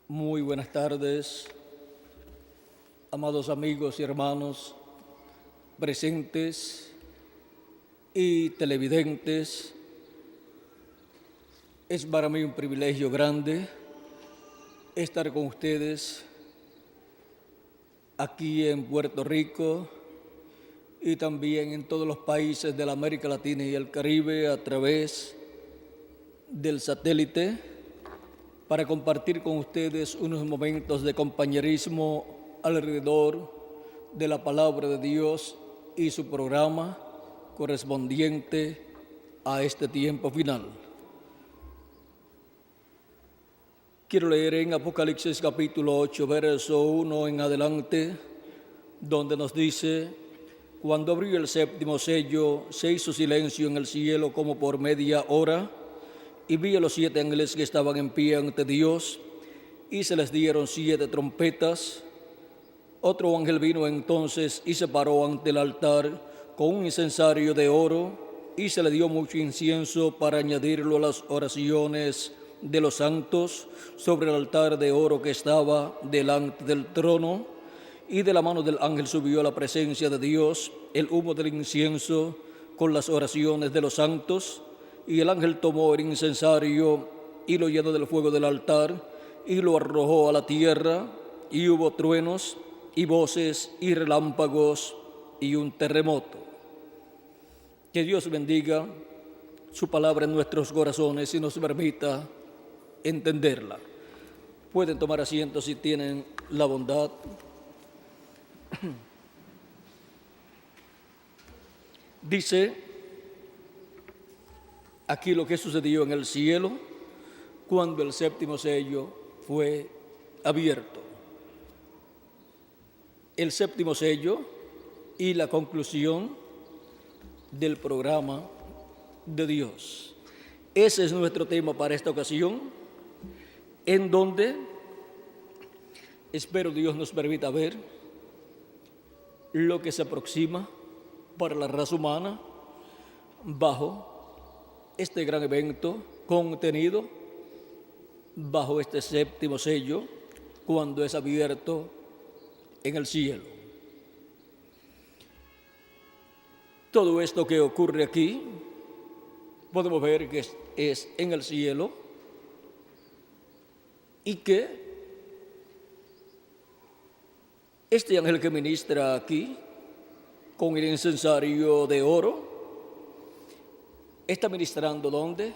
Muy buenas tardes, amados amigos y hermanos presentes y televidentes. Es para mí un privilegio grande estar con ustedes aquí en Puerto Rico y también en todos los países de la América Latina y el Caribe a través del satélite, para compartir con ustedes unos momentos de compañerismo alrededor de la palabra de Dios y su programa correspondiente a este tiempo final. Quiero leer en Apocalipsis capítulo 8, verso 1 en adelante, donde nos dice: cuando abrió el séptimo sello, se hizo silencio en el cielo como por media hora, y vi a los 7 ángeles que estaban en pie ante Dios, y se les dieron 7 trompetas. Otro ángel vino entonces y se paró ante el altar con un incensario de oro, y se le dio mucho incienso para añadirlo a las oraciones de los santos sobre el altar de oro que estaba delante del trono. Y de la mano del ángel subió a la presencia de Dios el humo del incienso con las oraciones de los santos. Y el ángel tomó el incensario y lo llenó del fuego del altar y lo arrojó a la tierra, y hubo truenos y voces y relámpagos y un terremoto. Que Dios bendiga su palabra en nuestros corazones y nos permita entenderla. Pueden tomar asiento si tienen la bondad. Dice aquí lo que sucedió en el cielo cuando el séptimo sello fue abierto. El séptimo sello y la conclusión del programa de Dios. Ese es nuestro tema para esta ocasión, en donde espero Dios nos permita ver lo que se aproxima para la raza humana bajo este gran evento contenido bajo este séptimo sello cuando es abierto en el cielo. Todo esto que ocurre aquí podemos ver que es en el cielo, y que este ángel que ministra aquí con el incensario de oro está ministrando ¿dónde?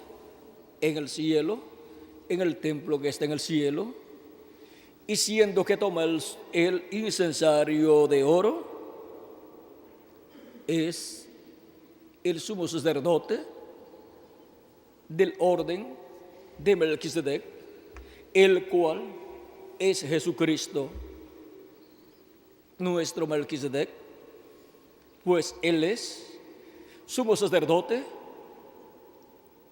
En el cielo, en el templo que está en el cielo, y siendo que toma el incensario de oro, es el sumo sacerdote del orden de Melquisedec, el cual es Jesucristo, nuestro Melquisedec, pues Él es sumo sacerdote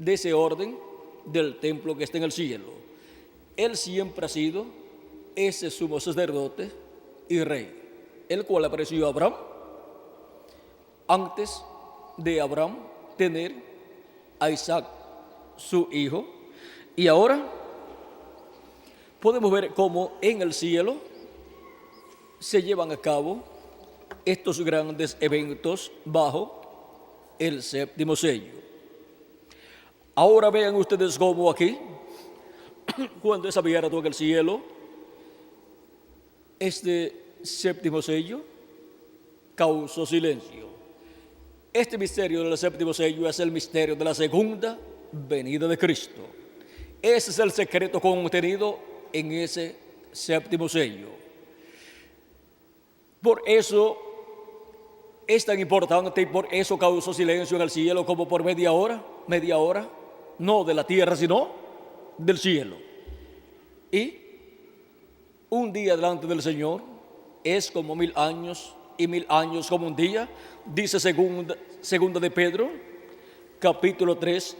de ese orden del templo que está en el cielo. Él siempre ha sido ese sumo sacerdote y rey, el cual apareció a Abraham antes de Abraham tener a Isaac, su hijo. Y ahora podemos ver cómo en el cielo se llevan a cabo estos grandes eventos bajo el séptimo sello. Ahora vean ustedes cómo aquí, cuando es abierto en el cielo este séptimo sello, causó silencio. Este misterio del séptimo sello es el misterio de la segunda venida de Cristo. Ese es el secreto contenido en ese séptimo sello. Por eso es tan importante y por eso causó silencio en el cielo como por media hora, no de la tierra sino del cielo. Y un día delante del Señor es como 1000 años, y 1000 años como un día, dice segunda de Pedro, capítulo 3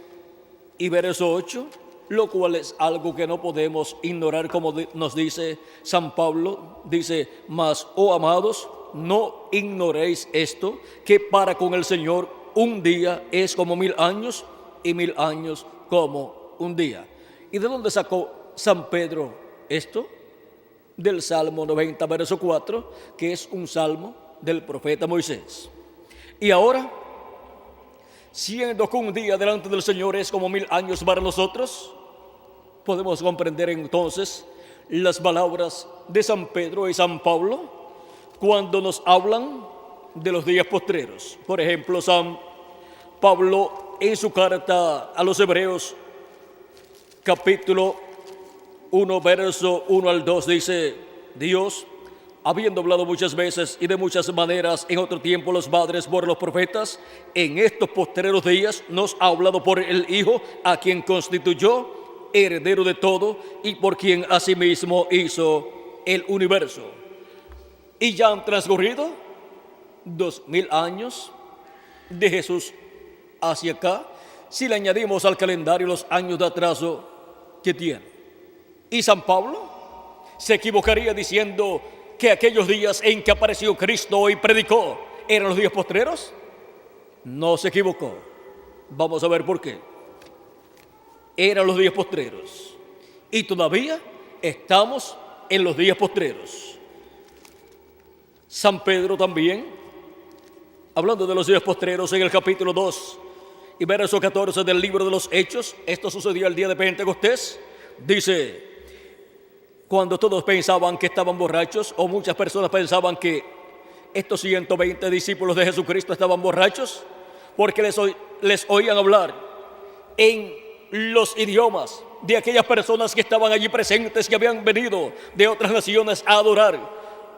y verso 8, lo cual es algo que no podemos ignorar, como nos dice San Pablo, dice: mas, oh amados, no ignoréis esto, que para con el Señor un día es como 1000 años, y 1000 años como un día. ¿Y de dónde sacó San Pedro esto del Salmo 90, verso 4, que es un salmo del profeta Moisés. Y ahora, siendo que un día delante del Señor es como 1000 años para nosotros, podemos comprender entonces las palabras de San Pedro y San Pablo cuando nos hablan de los días postreros. Por ejemplo, San Pablo en su carta a los Hebreos, capítulo 1, verso 1 al 2, dice: Dios, habiendo hablado muchas veces y de muchas maneras en otro tiempo los padres por los profetas, en estos postreros días nos ha hablado por el Hijo, a quien constituyó heredero de todo y por quien asimismo hizo el universo. Y ya han transcurrido 2000 años de Jesús hacia acá, si le añadimos al calendario los años de atraso que tiene. Y San Pablo se equivocaría diciendo que aquellos días en que apareció Cristo y predicó eran los días postreros. No se equivocó. Vamos a ver por qué. Eran los días postreros. Y todavía estamos en los días postreros. San Pedro también, hablando de los días postreros en el capítulo 2 y verso 14 del libro de los Hechos, esto sucedió el día de Pentecostés, dice: cuando todos pensaban que estaban borrachos, o muchas personas pensaban que estos 120 discípulos de Jesucristo estaban borrachos, porque les oían hablar en los idiomas de aquellas personas que estaban allí presentes, que habían venido de otras naciones a adorar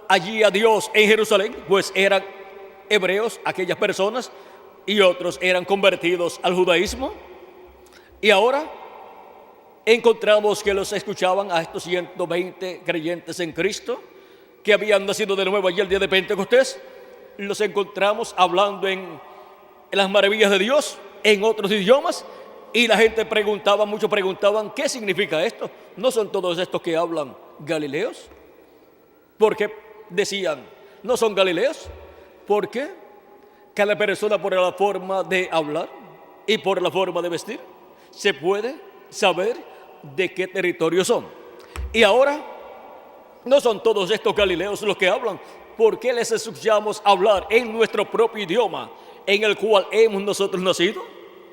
allí a Dios en Jerusalén, pues eran hebreos aquellas personas y otros eran convertidos al judaísmo. Y ahora encontramos que los escuchaban a estos 120 creyentes en Cristo que habían nacido de nuevo allí el día de Pentecostés. Los encontramos hablando en las maravillas de Dios en otros idiomas, y la gente preguntaba, muchos preguntaban: ¿qué significa esto? ¿No son todos estos que hablan galileos? Porque decían: ¿no son galileos? Porque cada persona, por la forma de hablar y por la forma de vestir, se puede saber de qué territorio son. Y ahora, no son todos estos galileos los que hablan, porque les escuchamos hablar en nuestro propio idioma, en el cual hemos nosotros nacido.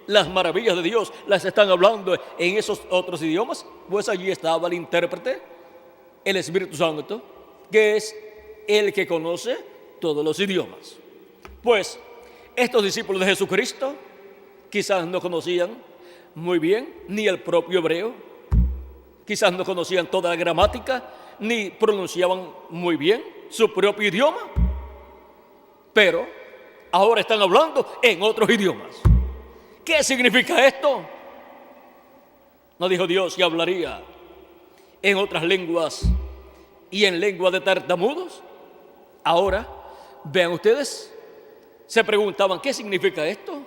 Las maravillas de Dios las están hablando en esos otros idiomas. Pues allí estaba el intérprete, el Espíritu Santo, que es el que conoce todos los idiomas. Pues estos discípulos de Jesucristo quizás no conocían muy bien ni el propio hebreo, quizás no conocían toda la gramática, ni pronunciaban muy bien su propio idioma, pero ahora están hablando en otros idiomas. ¿Qué significa esto? ¿No dijo Dios que hablaría en otras lenguas y en lengua de tartamudos? Ahora, vean ustedes, se preguntaban: ¿qué significa esto?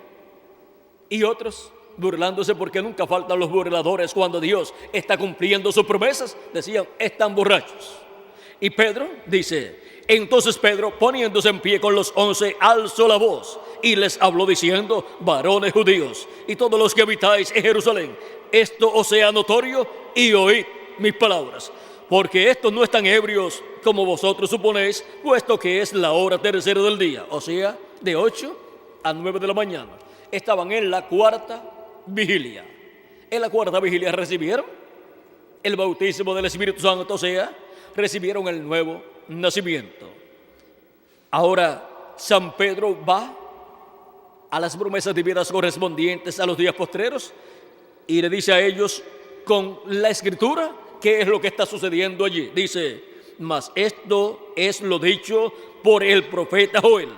Y otros, burlándose, porque nunca faltan los burladores cuando Dios está cumpliendo sus promesas, decían: están borrachos. Y Pedro dice: entonces Pedro, poniéndose en pie con los 11, alzó la voz y les habló diciendo: varones judíos y todos los que habitáis en Jerusalén, esto os sea notorio y oíd mis palabras, porque estos no están ebrios como vosotros suponéis, puesto que es la hora tercera del día, o sea, de 8 a 9 de la mañana. Estaban en la cuarta vigilia. En la cuarta vigilia recibieron el bautismo del Espíritu Santo, o sea, recibieron el nuevo nacimiento. Ahora San Pedro va a las promesas divinas correspondientes a los días postreros y le dice a ellos con la Escritura qué es lo que está sucediendo allí. Dice: mas esto es lo dicho por el profeta Joel: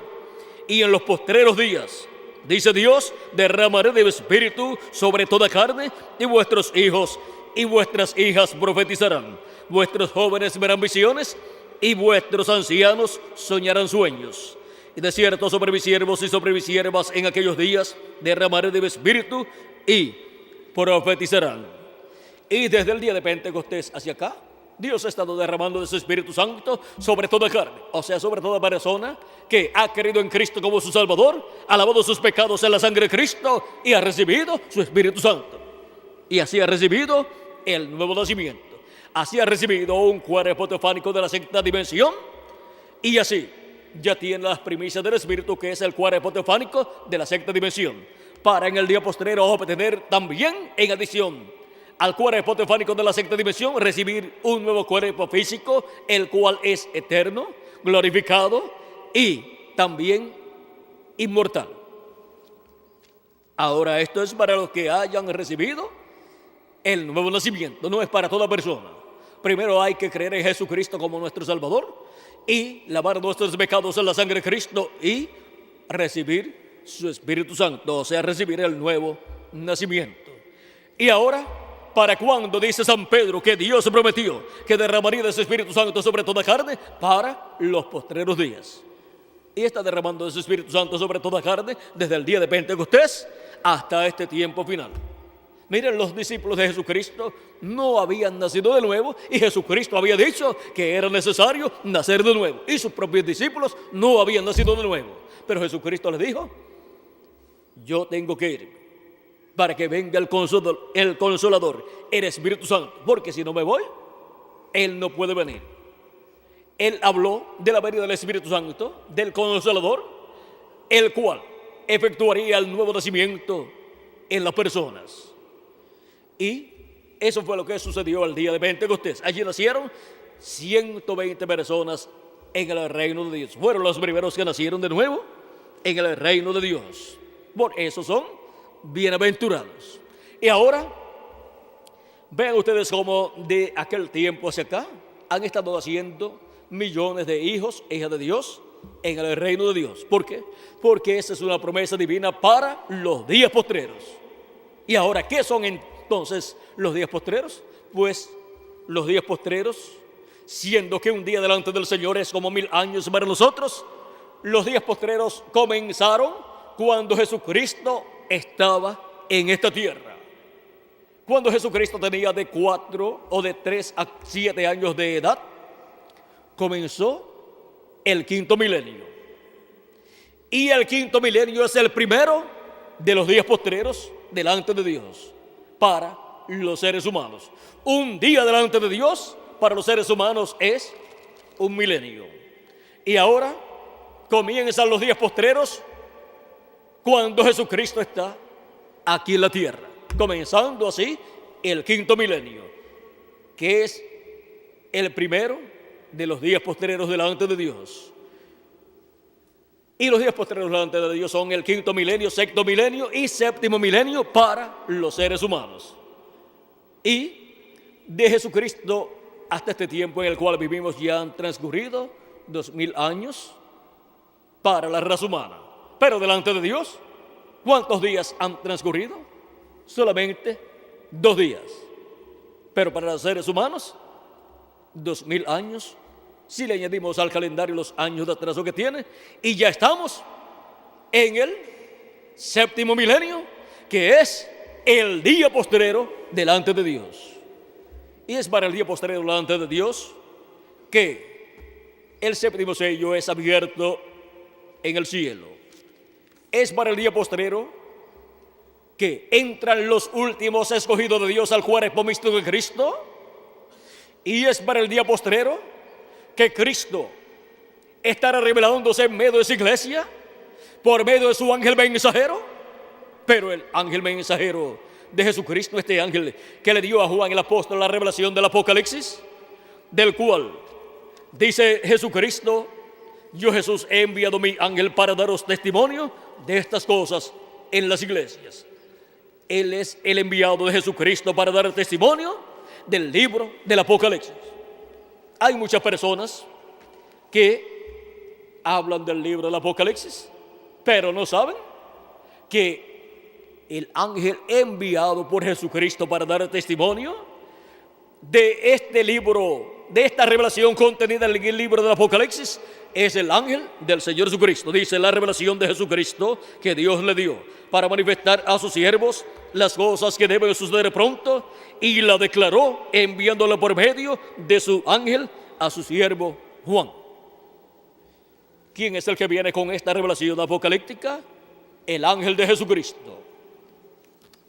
y en los postreros días, dice Dios, derramaré de mi espíritu sobre toda carne, y vuestros hijos y vuestras hijas profetizarán, vuestros jóvenes verán visiones y vuestros ancianos soñarán sueños. Y de cierto sobre mis siervos y sobre mis siervas en aquellos días derramaré de mi espíritu y profetizarán. Y desde el día de Pentecostés hacia acá, Dios ha estado derramando de su Espíritu Santo sobre toda carne, o sea, sobre toda persona que ha creído en Cristo como su Salvador, ha lavado sus pecados en la sangre de Cristo y ha recibido su Espíritu Santo. Y así ha recibido el nuevo nacimiento. Así ha recibido un cuerpo teofánico de la sexta dimensión y así ya tiene las primicias del Espíritu, que es el cuerpo teofánico de la sexta dimensión, para en el día postrero obtener también, en adición al cuerpo teofánico de la sexta dimensión, recibir un nuevo cuerpo físico, el cual es eterno, glorificado y también inmortal. Ahora, esto es para los que hayan recibido el nuevo nacimiento, no es para toda persona. Primero hay que creer en Jesucristo como nuestro Salvador y lavar nuestros pecados en la sangre de Cristo y recibir su Espíritu Santo, o sea, recibir el nuevo nacimiento. Y ahora, ¿para cuándo dice San Pedro que Dios prometió que derramaría de su Espíritu Santo sobre toda carne? Para los postreros días. Y está derramando de su Espíritu Santo sobre toda carne desde el día de Pentecostés hasta este tiempo final. Miren, los discípulos de Jesucristo no habían nacido de nuevo y Jesucristo había dicho que era necesario nacer de nuevo. Y sus propios discípulos no habían nacido de nuevo. Pero Jesucristo les dijo: yo tengo que ir para que venga el Consolador, el Espíritu Santo, porque si no me voy, Él no puede venir. Él habló de la venida del Espíritu Santo, del Consolador, el cual efectuaría el nuevo nacimiento en las personas. Y eso fue lo que sucedió el día de Pentecostés. Allí nacieron 120 personas en el reino de Dios. Fueron los primeros que nacieron de nuevo en el reino de Dios. Por eso son bienaventurados. Y ahora, vean ustedes cómo de aquel tiempo hacia acá han estado haciendo millones de hijos e hijas de Dios en el reino de Dios. ¿Por qué? Porque esa es una promesa divina para los días postreros. Y ahora, ¿qué son entonces los días postreros? Pues los días postreros, siendo que un día delante del Señor es como 1000 años para nosotros, los días postreros comenzaron cuando Jesucristo estaba en esta tierra. Cuando Jesucristo tenía de 4 o de 3 a 7 años de edad, comenzó el quinto milenio. Y el quinto milenio es el primero de los días postreros delante de Dios para los seres humanos. Un día delante de Dios para los seres humanos es un milenio. Y ahora comienzan los días postreros cuando Jesucristo está aquí en la tierra, comenzando así el quinto milenio, que es el primero de los días postreros delante de Dios. Y los días postreros delante de Dios son el quinto milenio, sexto milenio y séptimo milenio para los seres humanos. Y de Jesucristo hasta este tiempo en el cual vivimos ya han transcurrido 2000 años para la raza humana. Pero delante de Dios, ¿cuántos días han transcurrido? Solamente 2 días. Pero para los seres humanos, 2000 años. Si le añadimos al calendario los años de atraso que tiene, y ya estamos en el séptimo milenio, que es el día postrero delante de Dios. Y es para el día postrero delante de Dios que el séptimo sello es abierto en el cielo. Es para el día postrero que entran los últimos escogidos de Dios al cuerpo místico de Cristo. Y es para el día postrero que Cristo estará revelándose en medio de su iglesia por medio de su ángel mensajero. Pero el ángel mensajero de Jesucristo, este ángel que le dio a Juan el apóstol la revelación del Apocalipsis, del cual dice Jesucristo: yo, Jesús, he enviado mi ángel para daros testimonio de estas cosas en las iglesias. Él es el enviado de Jesucristo para dar testimonio del libro del Apocalipsis. Hay muchas personas que hablan del libro del Apocalipsis, pero no saben que el ángel enviado por Jesucristo para dar testimonio de este libro, de esta revelación contenida en el libro del Apocalipsis, es el ángel del Señor Jesucristo. Dice la revelación de Jesucristo que Dios le dio para manifestar a sus siervos las cosas que deben suceder pronto, y la declaró enviándola por medio de su ángel a su siervo Juan. ¿Quién es el que viene con esta revelación apocalíptica? El ángel de Jesucristo.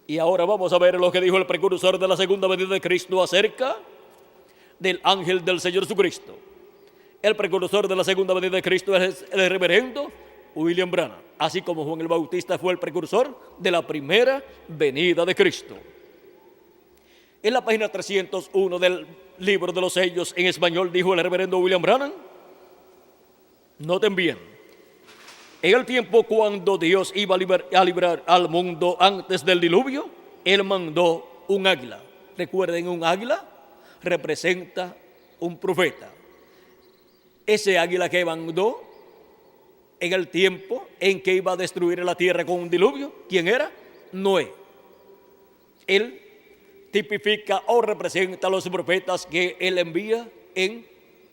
Y ahora vamos a ver lo que dijo el precursor de la segunda venida de Cristo acerca del ángel del Señor Jesucristo. El precursor de la segunda venida de Cristo es el reverendo William Branham, así como Juan el Bautista fue el precursor de la primera venida de Cristo. En la página 301 del libro de los sellos en español dijo el reverendo William Branham, noten bien, en el tiempo cuando Dios iba a librar al mundo antes del diluvio, Él mandó un águila. Recuerden, un águila representa un profeta. Ese águila que mandó en el tiempo en que iba a destruir la tierra con un diluvio, ¿quién era? Noé. Él tipifica o representa a los profetas que Él envía en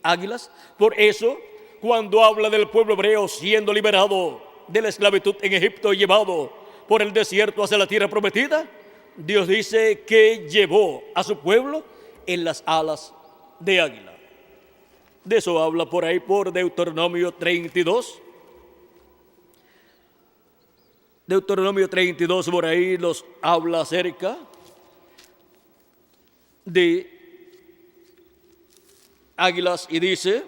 águilas. Por eso, cuando habla del pueblo hebreo siendo liberado de la esclavitud en Egipto y llevado por el desierto hacia la tierra prometida, Dios dice que llevó a su pueblo en las alas de águila. De eso habla por ahí por Deuteronomio 32. Deuteronomio 32 por ahí nos habla acerca de águilas y dice,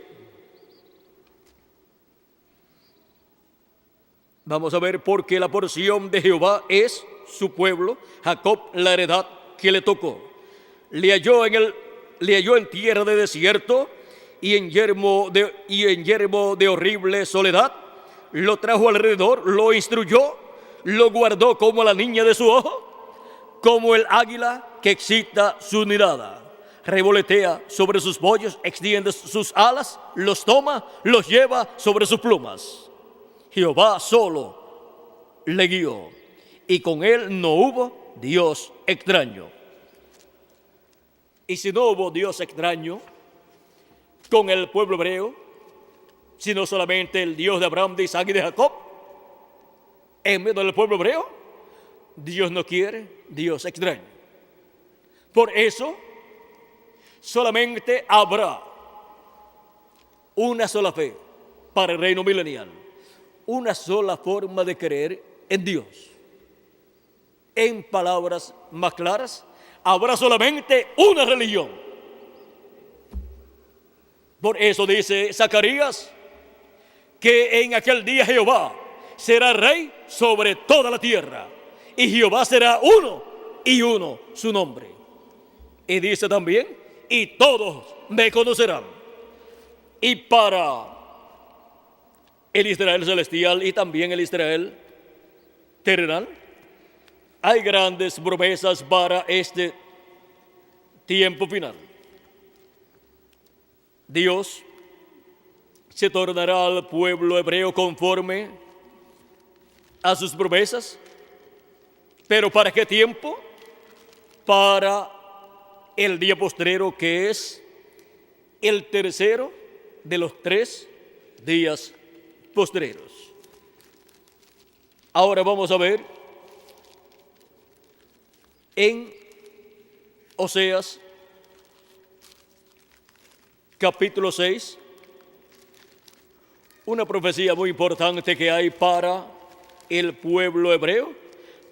vamos a ver, porque la porción de Jehová es su pueblo, Jacob la heredad que le tocó. Le halló en tierra de desierto y en yermo de horrible soledad. Lo trajo alrededor, lo instruyó, lo guardó como la niña de su ojo, como el águila que excita su mirada. Revolotea sobre sus pollos, extiende sus alas, los toma, los lleva sobre sus plumas. Jehová solo le guió, y con él no hubo Dios extraño. Y si no hubo Dios extraño con el pueblo hebreo, sino solamente el Dios de Abraham, de Isaac y de Jacob, en medio del pueblo hebreo, Dios no quiere Dios extraño. Por eso, solamente habrá una sola fe para el reino milenial, una sola forma de creer en Dios. En palabras más claras, habrá solamente una religión. Por eso dice Zacarías que en aquel día Jehová será rey sobre toda la tierra, y Jehová será uno y uno su nombre. Y dice también, y todos me conocerán. Y para el Israel celestial y también el Israel terrenal, hay grandes promesas para este tiempo final. Dios se tornará al pueblo hebreo conforme a sus promesas. ¿Pero para qué tiempo? Para el día postrero, que es el tercero de los 3 días postreros. Ahora vamos a ver en Oseas capítulo 6, una profecía muy importante que hay para el pueblo hebreo.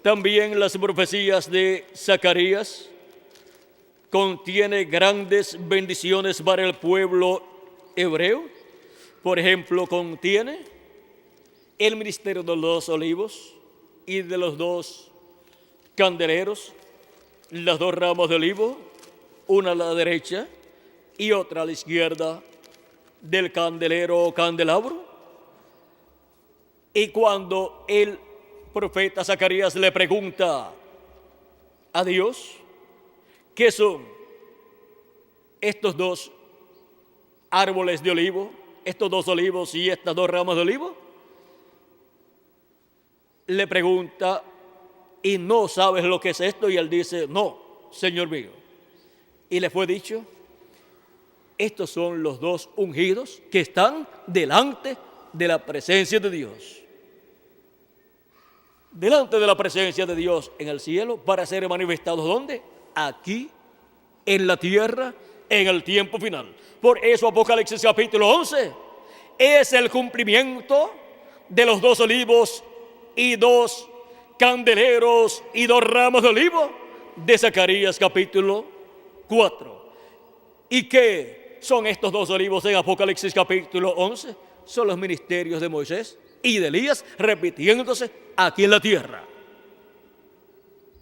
También las profecías de Zacarías contiene grandes bendiciones para el pueblo hebreo. Por ejemplo, contiene el ministerio de los olivos y de los 2 candeleros, las 2 ramas de olivo, una a la derecha y otra a la izquierda del candelero o candelabro. Y cuando el profeta Zacarías le pregunta a Dios qué son estos 2 árboles de olivo, estos 2 olivos y estas 2 ramas de olivo, le pregunta, ¿y no sabes lo que es esto? Y él dice, no, Señor mío. Y le fue dicho, estos son los 2 ungidos que están delante de la presencia de Dios. Delante de la presencia de Dios en el cielo, para ser manifestados, ¿dónde? Aquí, en la tierra, en el tiempo final. Por eso Apocalipsis capítulo 11 es el cumplimiento de los 2 olivos y 2 candeleros y 2 ramas de olivo de Zacarías capítulo 4. ¿Y qué son estos dos olivos en Apocalipsis capítulo 11? Son los ministerios de Moisés y de Elías repitiéndose aquí en la tierra.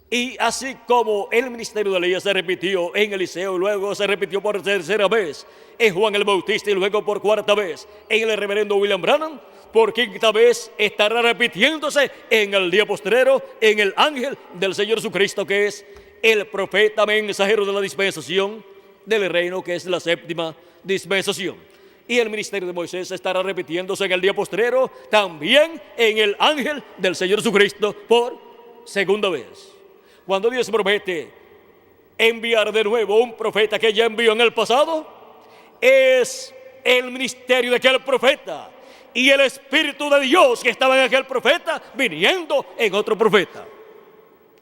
Y así como el ministerio de Elías se repitió en Eliseo, luego se repitió por tercera vez en Juan el Bautista y luego por cuarta vez en el reverendo William Branham, por quinta vez estará repitiéndose en el día postrero en el ángel del Señor Jesucristo, que es el profeta mensajero de la dispensación del reino, que es la séptima dispensación. Y el ministerio de Moisés estará repitiéndose en el día postrero también en el ángel del Señor Jesucristo por segunda vez. Cuando Dios promete enviar de nuevo un profeta que ya envió en el pasado, es el ministerio de aquel profeta y el Espíritu de Dios que estaba en aquel profeta viniendo en otro profeta.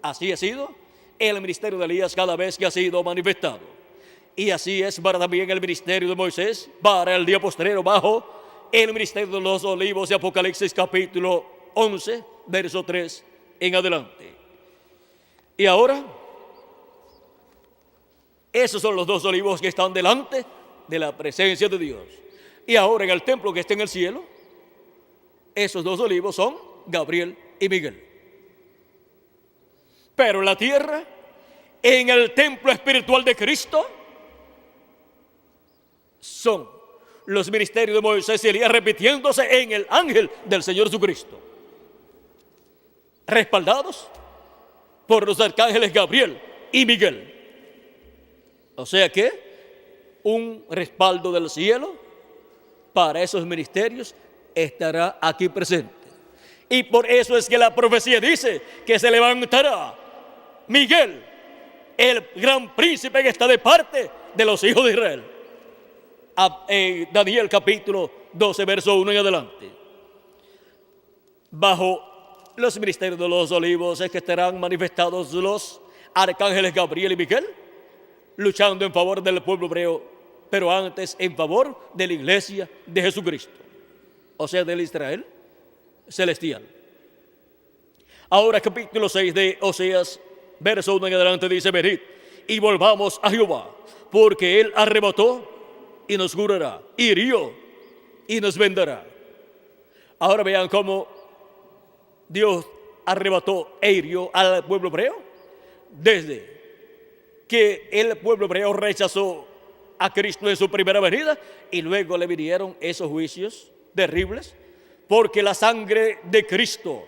Así ha sido el ministerio de Elías cada vez que ha sido manifestado. Y así es para también el ministerio de Moisés para el día postrero bajo el ministerio de los olivos de Apocalipsis capítulo 11, verso 3 en adelante. Y ahora, esos son los dos olivos que están delante de la presencia de Dios. Y ahora en el templo que está en el cielo, esos dos olivos son Gabriel y Miguel. Pero en la tierra, en el templo espiritual de Cristo, son los ministerios de Moisés y Elías repitiéndose en el ángel del Señor Jesucristo, respaldados por los arcángeles Gabriel y Miguel. O sea que un respaldo del cielo para esos ministerios estará aquí presente. Y por eso es que la profecía dice que se levantará Miguel, el gran príncipe que está de parte de los hijos de Israel. Daniel capítulo 12, verso 1 en adelante. Bajo los ministerios de los olivos es que estarán manifestados los arcángeles Gabriel y Miguel, luchando en favor del pueblo hebreo, pero antes en favor de la iglesia de Jesucristo, o sea, del Israel celestial. Ahora capítulo 6 de Oseas, verso 1 en adelante dice: venid y volvamos a Jehová, porque él arrebató y nos curará, hirió y nos vendará. Ahora vean cómo Dios arrebató e hirió al pueblo hebreo. Desde que el pueblo hebreo rechazó a Cristo en su primera venida, y luego le vinieron esos juicios terribles, porque la sangre de Cristo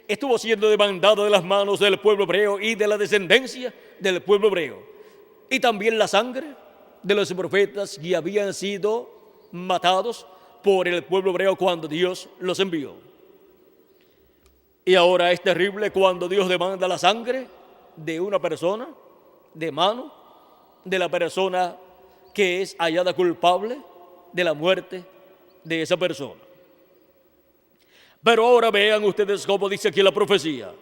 estuvo siendo demandada de las manos del pueblo hebreo y de la descendencia del pueblo hebreo, y también la sangre de los profetas que habían sido matados por el pueblo hebreo cuando Dios los envió. Y ahora es terrible cuando Dios demanda la sangre de una persona, de mano de la persona que es hallada culpable de la muerte de esa persona. Pero ahora vean ustedes cómo dice aquí la profecía.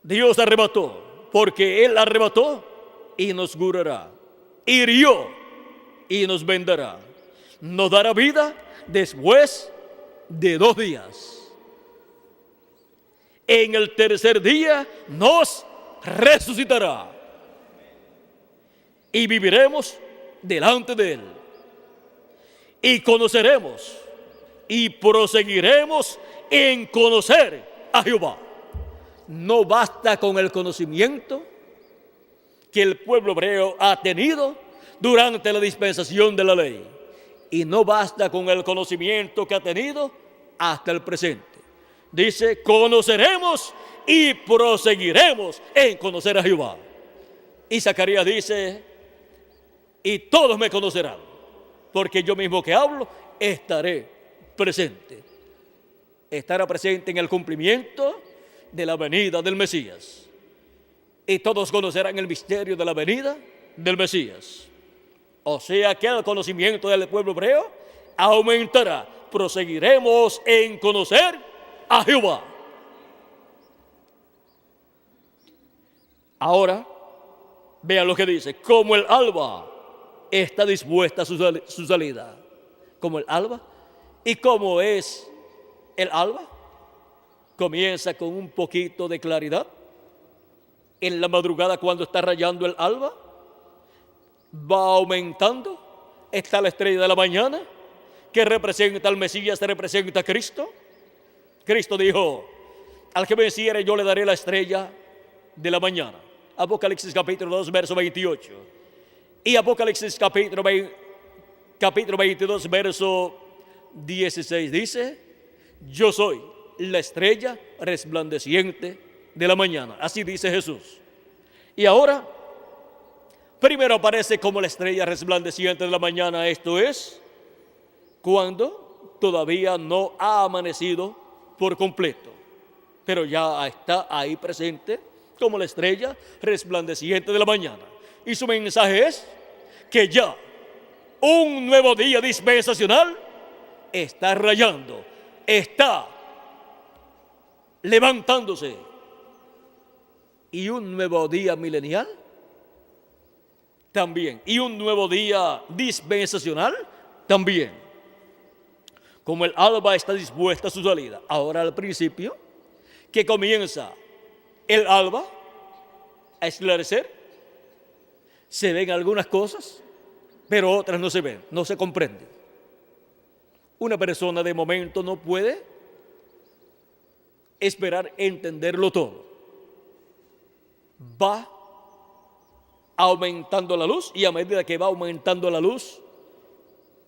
Dios arrebató, porque él arrebató y nos curará, hirió y nos vendará, nos dará vida después de 2 días. En el tercer día nos resucitará y viviremos delante de él, y conoceremos y proseguiremos en conocer a Jehová. No basta con el conocimiento que el pueblo hebreo ha tenido durante la dispensación de la ley, y no basta con el conocimiento que ha tenido hasta el presente. Dice: conoceremos y proseguiremos en conocer a Jehová. Y Zacarías dice: y todos me conocerán, porque yo mismo que hablo estaré presente. Estará presente en el cumplimiento de la venida del Mesías. Y todos conocerán el misterio de la venida del Mesías. O sea que el conocimiento del pueblo hebreo aumentará. Proseguiremos en conocer a Jehová. Ahora, vean lo que dice: como el alba está dispuesta a su salida. Como el alba. ¿Y cómo es el alba? Comienza con un poquito de claridad. En la madrugada, cuando está rayando el alba, va aumentando. Está la estrella de la mañana, que representa al Mesías, representa a Cristo. Cristo dijo: al que venciere yo le daré la estrella de la mañana. Apocalipsis capítulo 2, verso 28. Y Apocalipsis capítulo 22, verso 16 dice: yo soy la estrella resplandeciente de la mañana. Así dice Jesús. Y ahora, primero aparece como la estrella resplandeciente de la mañana. Esto es cuando todavía no ha amanecido por completo, pero ya está ahí presente como la estrella resplandeciente de la mañana. Y su mensaje es que ya un nuevo día dispensacional está rayando, está levantándose. Y un nuevo día milenial también. Y un nuevo día dispensacional también. Como el alba está dispuesta a su salida. Ahora al principio, que comienza el alba a esclarecer, se ven algunas cosas, pero otras no se ven, no se comprenden. Una persona de momento no puede esperar entenderlo todo. Va aumentando la luz, y a medida que va aumentando la luz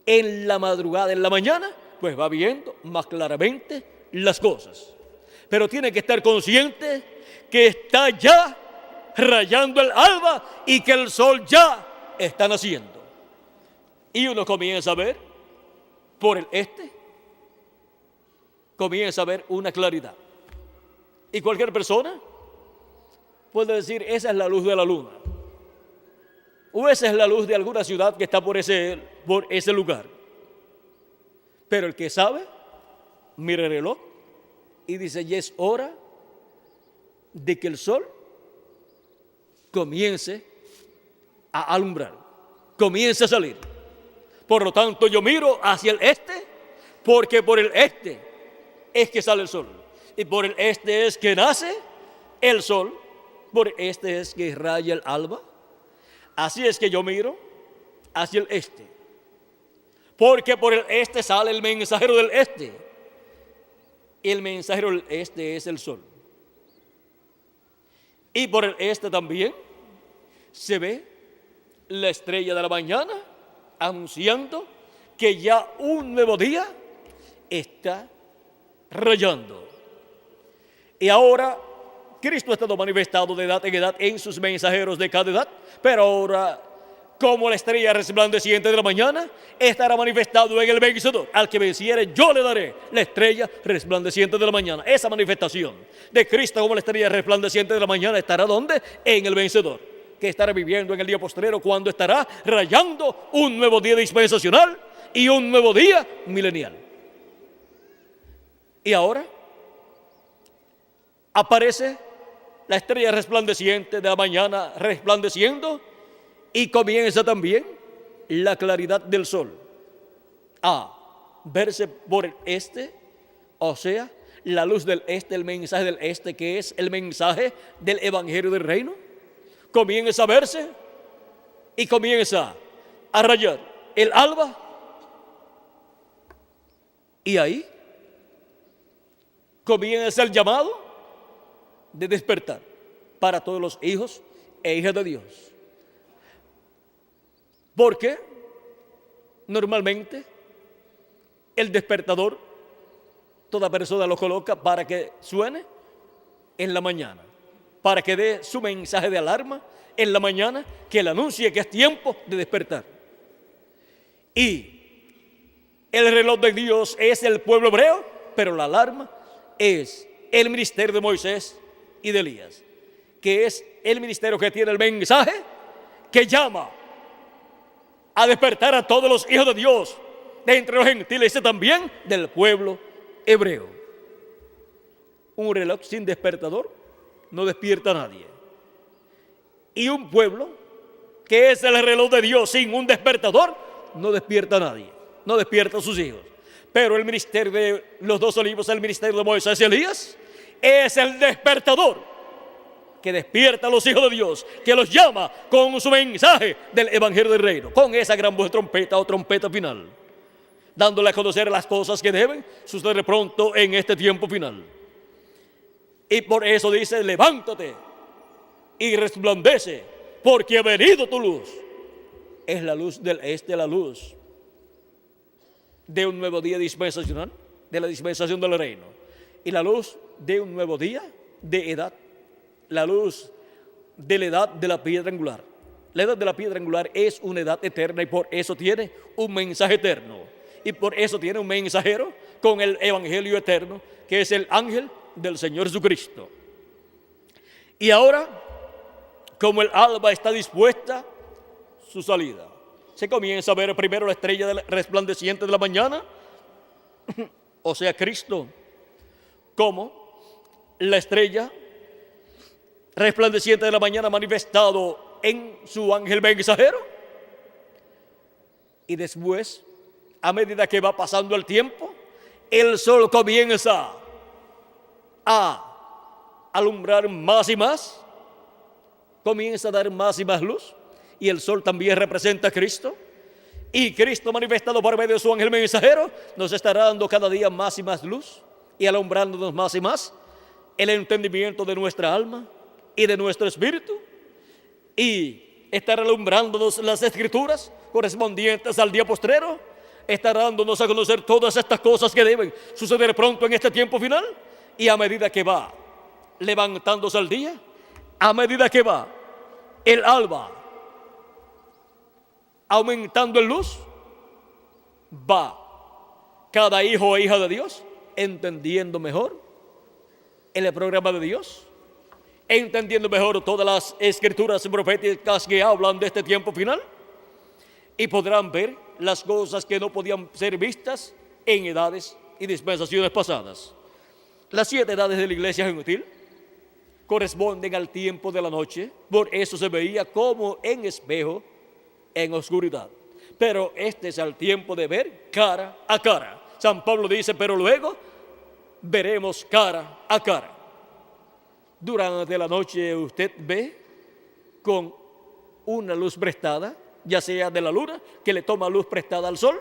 en la madrugada, en la mañana, pues va viendo más claramente las cosas. Pero tiene que estar consciente que está ya rayando el alba y que el sol ya está naciendo. Y uno comienza a ver por el este, comienza a ver una claridad. Y cualquier persona puede decir: esa es la luz de la luna, o esa es la luz de alguna ciudad que está por ese lugar. Pero el que sabe, mira el reloj y dice: ya es hora de que el sol comience a alumbrar, comience a salir. Por lo tanto, yo miro hacia el este, porque por el este es que sale el sol, y por el este es que nace el sol, por el este es que raya el alba. Así es que yo miro hacia el este, porque por el este sale el mensajero del este. El mensajero del este es el sol. Y por el este también se ve la estrella de la mañana anunciando que ya un nuevo día está rayando. Y ahora Cristo ha estado manifestado de edad en edad en sus mensajeros de cada edad, pero ahora, como la estrella resplandeciente de la mañana, estará manifestado en el vencedor. Al que venciere, yo le daré la estrella resplandeciente de la mañana. Esa manifestación de Cristo como la estrella resplandeciente de la mañana estará ¿dónde? En el vencedor, que estará viviendo en el día postrero, cuando estará rayando un nuevo día dispensacional y un nuevo día milenial. Y ahora aparece la estrella resplandeciente de la mañana resplandeciendo, y comienza también la claridad del sol a verse por el este, o sea, la luz del este, el mensaje del este, que es el mensaje del evangelio del reino. Comienza a verse y comienza a rayar el alba, y ahí comienza el llamado de despertar para todos los hijos e hijas de Dios. Porque normalmente el despertador, toda persona lo coloca para que suene en la mañana, para que dé su mensaje de alarma en la mañana, que le anuncie que es tiempo de despertar. Y el reloj de Dios es el pueblo hebreo, pero la alarma es el ministerio de Moisés y de Elías, que es el ministerio que tiene el mensaje que llama a despertar a todos los hijos de Dios, de entre los gentiles y también del pueblo hebreo. Un reloj sin despertador no despierta a nadie. Y un pueblo que es el reloj de Dios sin un despertador no despierta a nadie, no despierta a sus hijos. Pero el ministerio de los dos olivos, el ministerio de Moisés y Elías, es el despertador que despierta a los hijos de Dios, que los llama con su mensaje del Evangelio del Reino, con esa gran voz de trompeta o trompeta final, dándole a conocer las cosas que deben suceder pronto en este tiempo final. Y por eso dice: levántate y resplandece, porque ha venido tu luz. Es la luz del este, la luz de un nuevo día dispensacional, de la dispensación del reino, y la luz de un nuevo día de edad, la luz de la edad de la piedra angular. La edad de la piedra angular es una edad eterna y por eso tiene un mensaje eterno, y por eso tiene un mensajero con el evangelio eterno, que es el ángel del Señor Jesucristo. Y ahora, como el alba está dispuesta su salida, se comienza a ver primero la estrella resplandeciente de la mañana, o sea, Cristo, como la estrella resplandeciente de la mañana manifestado en su ángel mensajero. Y después, a medida que va pasando el tiempo, el sol comienza a alumbrar más y más, comienza a dar más y más luz, y el sol también representa a Cristo, y Cristo manifestado por medio de su ángel mensajero nos estará dando cada día más y más luz y alumbrándonos más y más el entendimiento de nuestra alma y de nuestro espíritu, y estará alumbrándonos las escrituras correspondientes al día postrero, estará dándonos a conocer todas estas cosas que deben suceder pronto en este tiempo final. Y a medida que va levantándose el día, a medida que va el alba aumentando en luz, va cada hijo e hija de Dios entendiendo mejor el programa de Dios, entendiendo mejor todas las escrituras proféticas que hablan de este tiempo final, y podrán ver las cosas que no podían ser vistas en edades y dispensaciones pasadas. Las 7 edades de la iglesia gentil corresponden al tiempo de la noche, por eso se veía como en espejo en oscuridad. Pero este es el tiempo de ver cara a cara. San Pablo dice: pero luego veremos cara a cara. Durante la noche usted ve con una luz prestada, ya sea de la luna, que le toma luz prestada al sol,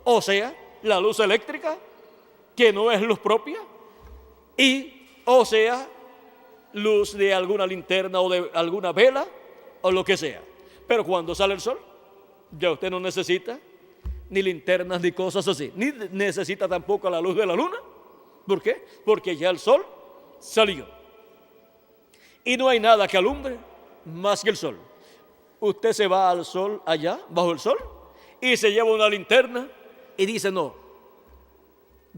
o sea, la luz eléctrica, que no es luz propia, o sea, luz de alguna linterna o de alguna vela o lo que sea. Pero cuando sale el sol, ya usted no necesita ni linternas ni cosas así, ni necesita tampoco la luz de la luna. ¿Por qué? Porque ya el sol salió. Y no hay nada que alumbre más que el sol. Usted se va al sol allá, bajo el sol, y se lleva una linterna y dice: no,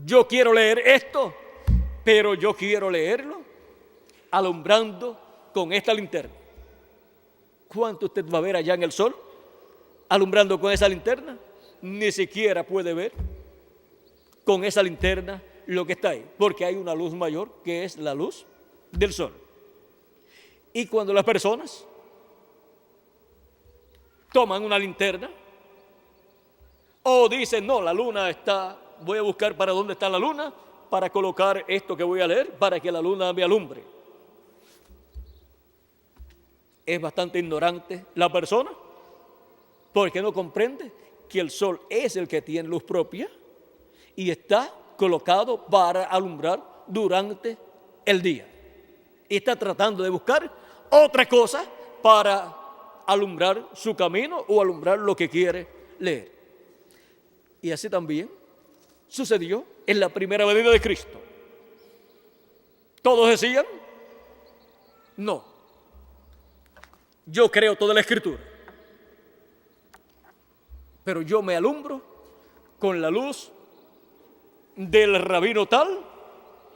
yo quiero leer esto, pero yo quiero leerlo alumbrando con esta linterna. ¿Cuánto usted va a ver allá en el sol alumbrando con esa linterna? Ni siquiera puede ver con esa linterna lo que está ahí, porque hay una luz mayor que es la luz del sol. Y cuando las personas toman una linterna o dicen: no, la luna está, voy a buscar para dónde está la luna para colocar esto que voy a leer para que la luna me alumbre, es bastante ignorante la persona, porque no comprende que el sol es el que tiene luz propia y está colocado para alumbrar durante el día, y está tratando de buscar otra cosa para alumbrar su camino o alumbrar lo que quiere leer. Y así también sucedió en la primera venida de Cristo. Todos decían: no, yo creo toda la escritura, pero yo me alumbro con la luz del rabino tal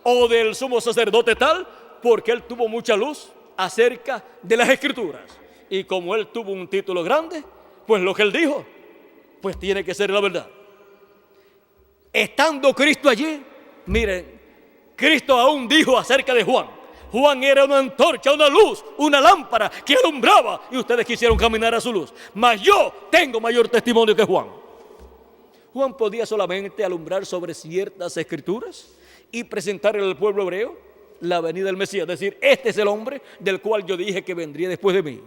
o del sumo sacerdote tal, porque él tuvo mucha luz acerca de las escrituras, y como él tuvo un título grande, pues lo que él dijo pues tiene que ser la verdad. Estando Cristo allí, miren, Cristo aún dijo acerca de Juan: Juan era una antorcha, una luz, una lámpara que alumbraba, y ustedes quisieron caminar a su luz, mas yo tengo mayor testimonio que Juan. Juan podía solamente alumbrar sobre ciertas escrituras y presentarle al pueblo hebreo la venida del Mesías. Es decir, este es el hombre del cual yo dije que vendría después de mí.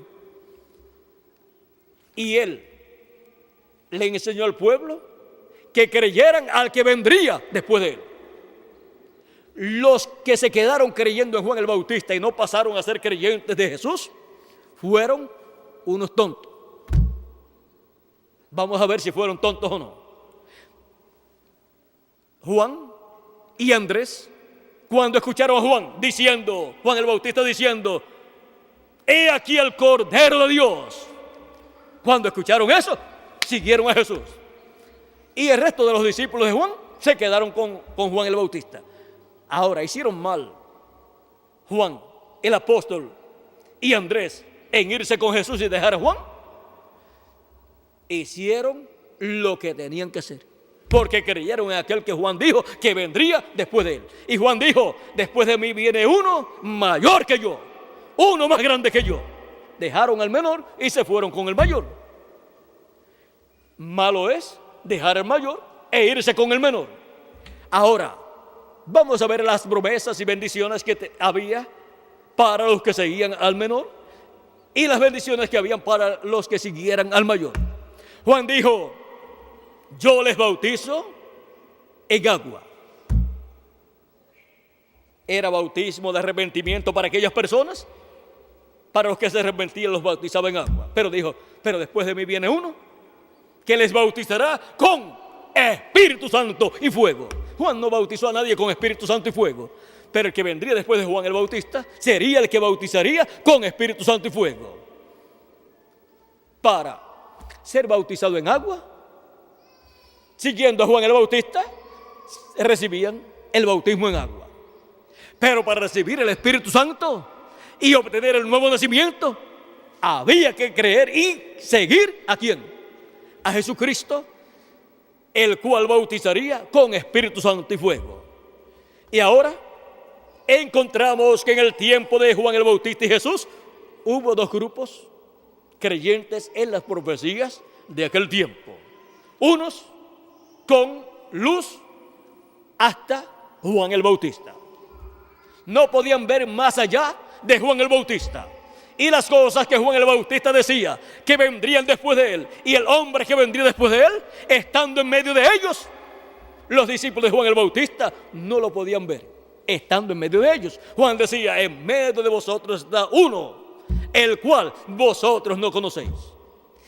Y él le enseñó al pueblo que creyeran al que vendría después de él. Los que se quedaron creyendo en Juan el Bautista y no pasaron a ser creyentes de Jesús fueron unos tontos. Vamos a ver si fueron tontos o no. Juan y Andrés, cuando escucharon a Juan el Bautista diciendo, he aquí el Cordero de Dios. Cuando escucharon eso, siguieron a Jesús. Y el resto de los discípulos de Juan se quedaron con Juan el Bautista. Ahora, hicieron mal Juan, el apóstol, y Andrés en irse con Jesús y dejar a Juan. Hicieron lo que tenían que hacer, porque creyeron en aquel que Juan dijo que vendría después de él. Y Juan dijo, después de mí viene uno mayor que yo, uno más grande que yo. Dejaron al menor y se fueron con el mayor. Malo es dejar al mayor e irse con el menor. Ahora, vamos a ver las promesas y bendiciones que había para los que seguían al menor y las bendiciones que habían para los que siguieran al mayor. Juan dijo, yo les bautizo en agua. Era bautismo de arrepentimiento para aquellas personas. Para los que se arrepentían los bautizaba en agua. Pero dijo, pero después de mí viene uno que les bautizará con Espíritu Santo y fuego. Juan no bautizó a nadie con Espíritu Santo y fuego, pero el que vendría después de Juan el Bautista sería el que bautizaría con Espíritu Santo y fuego. Para ser bautizado en agua, siguiendo a Juan el Bautista, recibían el bautismo en agua. Pero para recibir el Espíritu Santo y obtener el nuevo nacimiento, había que creer y seguir ¿a quién? A Jesucristo, el cual bautizaría con Espíritu Santo y fuego. Y ahora encontramos que en el tiempo de Juan el Bautista y Jesús hubo dos grupos creyentes en las profecías de aquel tiempo. Unos con luz hasta Juan el Bautista. No podían ver más allá de Juan el Bautista. Y las cosas que Juan el Bautista decía que vendrían después de él, y el hombre que vendría después de él, estando en medio de ellos, los discípulos de Juan el Bautista no lo podían ver, estando en medio de ellos. Juan decía, en medio de vosotros está uno, el cual vosotros no conocéis.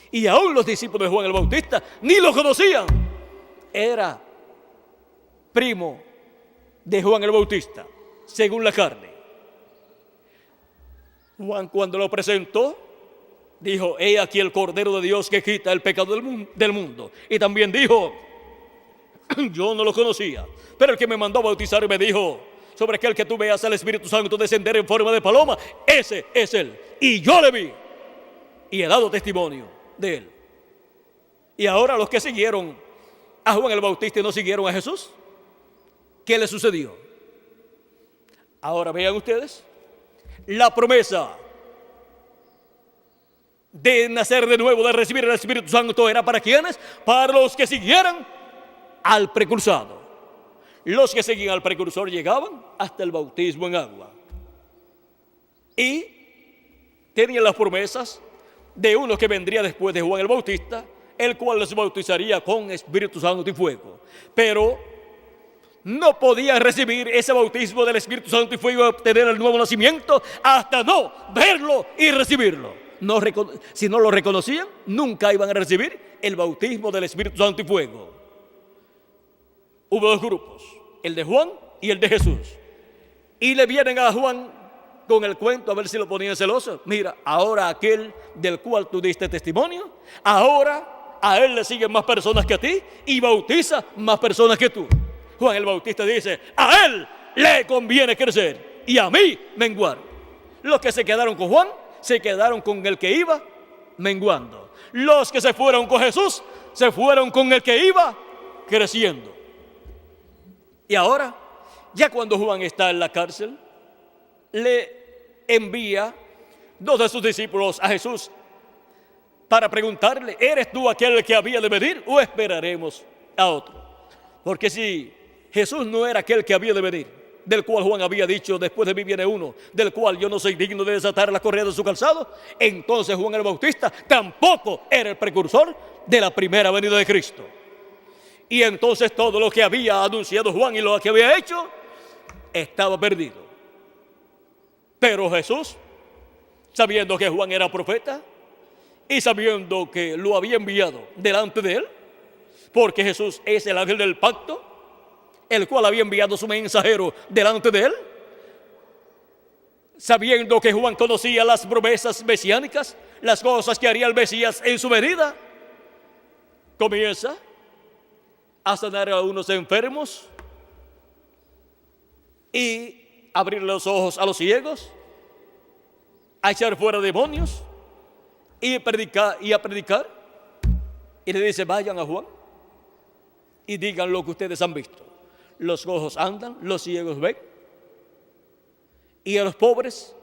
Y aún los discípulos de Juan el Bautista ni lo conocían. Era primo de Juan el Bautista, según la carne. Juan, cuando lo presentó, dijo, he aquí el Cordero de Dios que quita el pecado del mundo. Y también dijo, yo no lo conocía, pero el que me mandó a bautizar me dijo, sobre aquel que tú veas al Espíritu Santo descender en forma de paloma, ese es él. Y yo le vi y he dado testimonio de él. Y ahora los que siguieron a Juan el Bautista y no siguieron a Jesús, ¿qué le sucedió? Ahora vean ustedes, la promesa de nacer de nuevo, de recibir el Espíritu Santo, era para ¿quiénes? Para los que siguieran al precursado. Los que seguían al precursor llegaban hasta el bautismo en agua. Y tenían las promesas de uno que vendría después de Juan el Bautista, el cual les bautizaría con Espíritu Santo y fuego. Pero no podían recibir ese bautismo del Espíritu Santo y fuego y obtener el nuevo nacimiento hasta no verlo y recibirlo. Si no lo reconocían, nunca iban a recibir el bautismo del Espíritu Santo y fuego. Hubo dos grupos, el de Juan y el de Jesús. Y le vienen a Juan con el cuento, a ver si lo ponían celoso. Mira, ahora aquel del cual tú diste testimonio, ahora a él le siguen más personas que a ti y bautiza más personas que tú. Juan el Bautista dice, a él le conviene crecer y a mí menguar. Los que se quedaron con Juan, se quedaron con el que iba menguando. Los que se fueron con Jesús, se fueron con el que iba creciendo. Y ahora, ya cuando Juan está en la cárcel, le envía dos de sus discípulos a Jesús para preguntarle, ¿eres tú aquel que había de venir o esperaremos a otro? Porque si Jesús no era aquel que había de venir, del cual Juan había dicho: después de mí viene uno, del cual yo no soy digno de desatar la correa de su calzado. Entonces Juan el Bautista tampoco era el precursor de la primera venida de Cristo. Y entonces todo lo que había anunciado Juan y lo que había hecho estaba perdido. Pero Jesús, sabiendo que Juan era profeta y sabiendo que lo había enviado delante de él, porque Jesús es el ángel del pacto, el cual había enviado su mensajero delante de él, sabiendo que Juan conocía las promesas mesiánicas, las cosas que haría el Mesías en su venida, comienza a sanar a unos enfermos y abrir los ojos a los ciegos, a echar fuera demonios y a predicar. Y le dice: vayan a Juan y digan lo que ustedes han visto. Los cojos andan, los ciegos ven, y a los pobres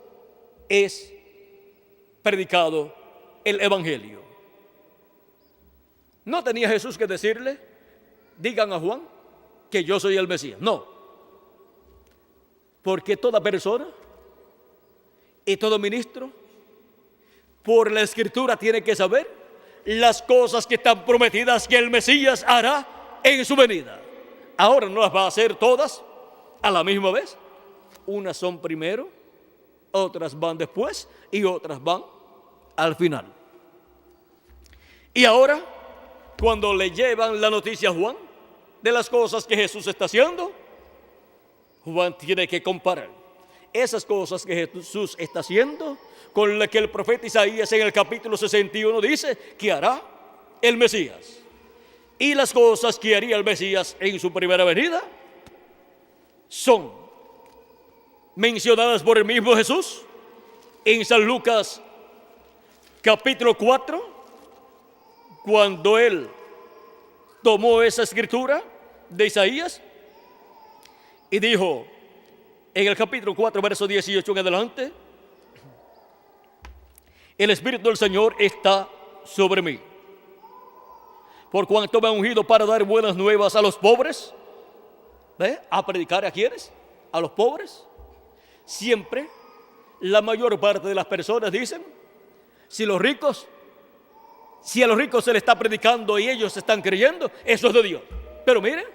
es predicado el evangelio. No tenía Jesús que decirle: digan a Juan que yo soy el Mesías. No, porque toda persona y todo ministro por la Escritura tiene que saber las cosas que están prometidas que el Mesías hará en su venida. Ahora no las va a hacer todas a la misma vez. Unas son primero, otras van después y otras van al final. Y ahora, cuando le llevan la noticia a Juan de las cosas que Jesús está haciendo, Juan tiene que comparar esas cosas que Jesús está haciendo con las que el profeta Isaías en el capítulo 61 dice que hará el Mesías. Y las cosas que haría el Mesías en su primera venida son mencionadas por el mismo Jesús en San Lucas capítulo 4, cuando él tomó esa escritura de Isaías y dijo en el capítulo 4, verso 18 en adelante: el Espíritu del Señor está sobre mí, por cuanto me ha ungido para dar buenas nuevas a los pobres. ¿A predicar a quiénes? A los pobres. Siempre la mayor parte de las personas dicen: si a los ricos se les está predicando y ellos están creyendo, eso es de Dios. Pero miren,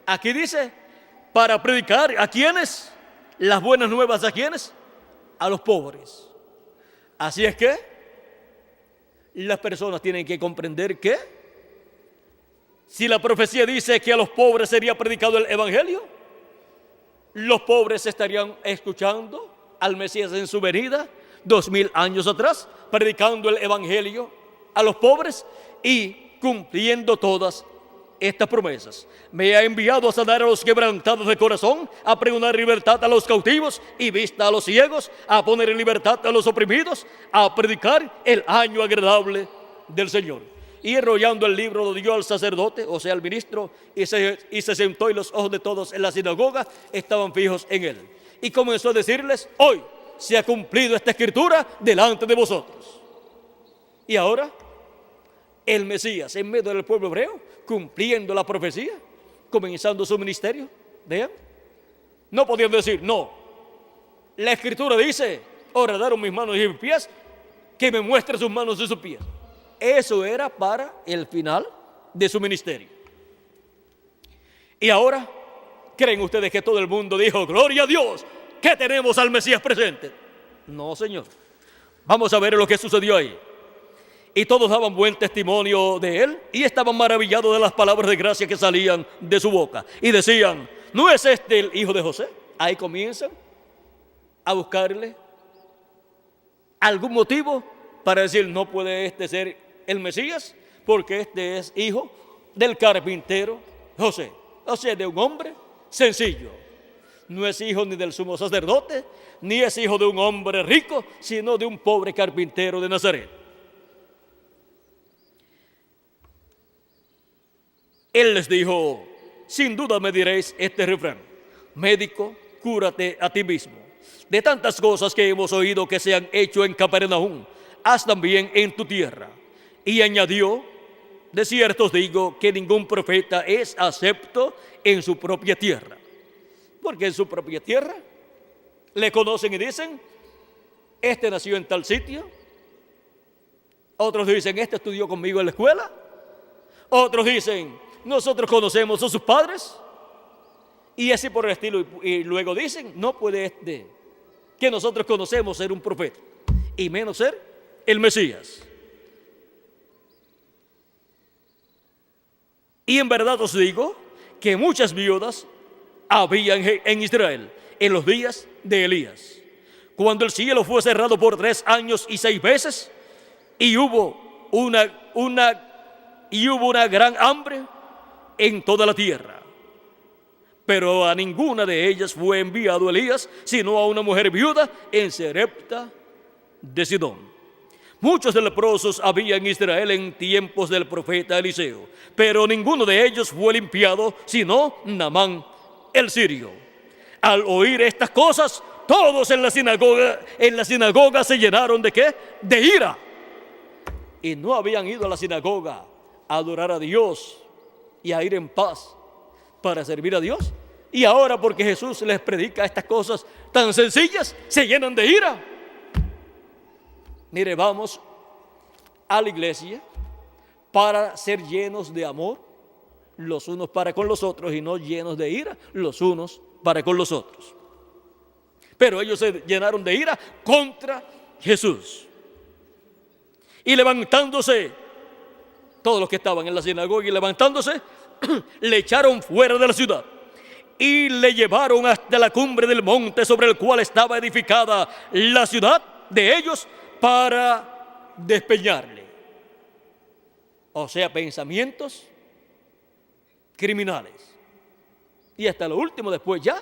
aquí dice: para predicar a quiénes, las buenas nuevas a quiénes, a los pobres. Así es que las personas tienen que comprender que si la profecía dice que a los pobres sería predicado el evangelio, los pobres estarían escuchando al Mesías en su venida 2000 años atrás, predicando el evangelio a los pobres y cumpliendo todas estas promesas. Me ha enviado a sanar a los quebrantados de corazón, a pregonar libertad a los cautivos y vista a los ciegos, a poner en libertad a los oprimidos, a predicar el año agradable del Señor. Y enrollando el libro lo dio al sacerdote, o sea al ministro, y se sentó, y los ojos de todos en la sinagoga estaban fijos en él. Y comenzó a decirles: hoy se ha cumplido esta escritura delante de vosotros. Y ahora el Mesías en medio del pueblo hebreo, cumpliendo la profecía, comenzando su ministerio. Vean, no podían decir: no, la escritura dice: horadaron mis manos y mis pies, que me muestre sus manos y sus pies. Eso era para el final de su ministerio. Y ahora, ¿creen ustedes que todo el mundo dijo: gloria a Dios, que tenemos al Mesías presente? No, señor. Vamos a ver lo que sucedió ahí. Y todos daban buen testimonio de él y estaban maravillados de las palabras de gracia que salían de su boca. Y decían: ¿no es este el hijo de José? Ahí comienzan a buscarle algún motivo para decir: no puede este ser el Mesías, porque este es hijo del carpintero José, o sea, de un hombre sencillo. No es hijo ni del sumo sacerdote, ni es hijo de un hombre rico, sino de un pobre carpintero de Nazaret. Él les dijo: sin duda me diréis este refrán: médico, cúrate a ti mismo. De tantas cosas que hemos oído que se han hecho en Capernaum, haz también en tu tierra. Y añadió: de cierto os digo que ningún profeta es acepto en su propia tierra. porque en su propia tierra le conocen y dicen, este nació en tal sitio. Otros dicen, este estudió conmigo en la escuela. Otros dicen, nosotros conocemos a sus padres. Y así por el estilo. Y luego dicen, no puede este que nosotros conocemos ser un profeta, y menos ser el Mesías. Y en verdad os digo que muchas viudas había en Israel en los días de Elías, cuando el cielo fue cerrado por 3 años y 6 meses, y hubo una gran hambre en toda la tierra. Pero a ninguna de ellas fue enviado Elías, sino a una mujer viuda en Sarepta de Sidón. Muchos leprosos había en Israel en tiempos del profeta Eliseo, pero ninguno de ellos fue limpiado, sino Naamán el sirio. Al oír estas cosas, todos en la sinagoga se llenaron ¿de qué? De ira. Y no habían ido a la sinagoga a adorar a Dios y a ir en paz para servir a Dios. Y ahora, porque Jesús les predica estas cosas tan sencillas, se llenan de ira. Mire, vamos a la iglesia para ser llenos de amor los unos para con los otros, y no llenos de ira los unos para con los otros. Pero ellos se llenaron de ira contra Jesús. Y levantándose, todos los que estaban en la sinagoga, y levantándose, le echaron fuera de la ciudad y le llevaron hasta la cumbre del monte sobre el cual estaba edificada la ciudad de ellos, para despeñarle. O sea, pensamientos criminales. Y hasta lo último, después ya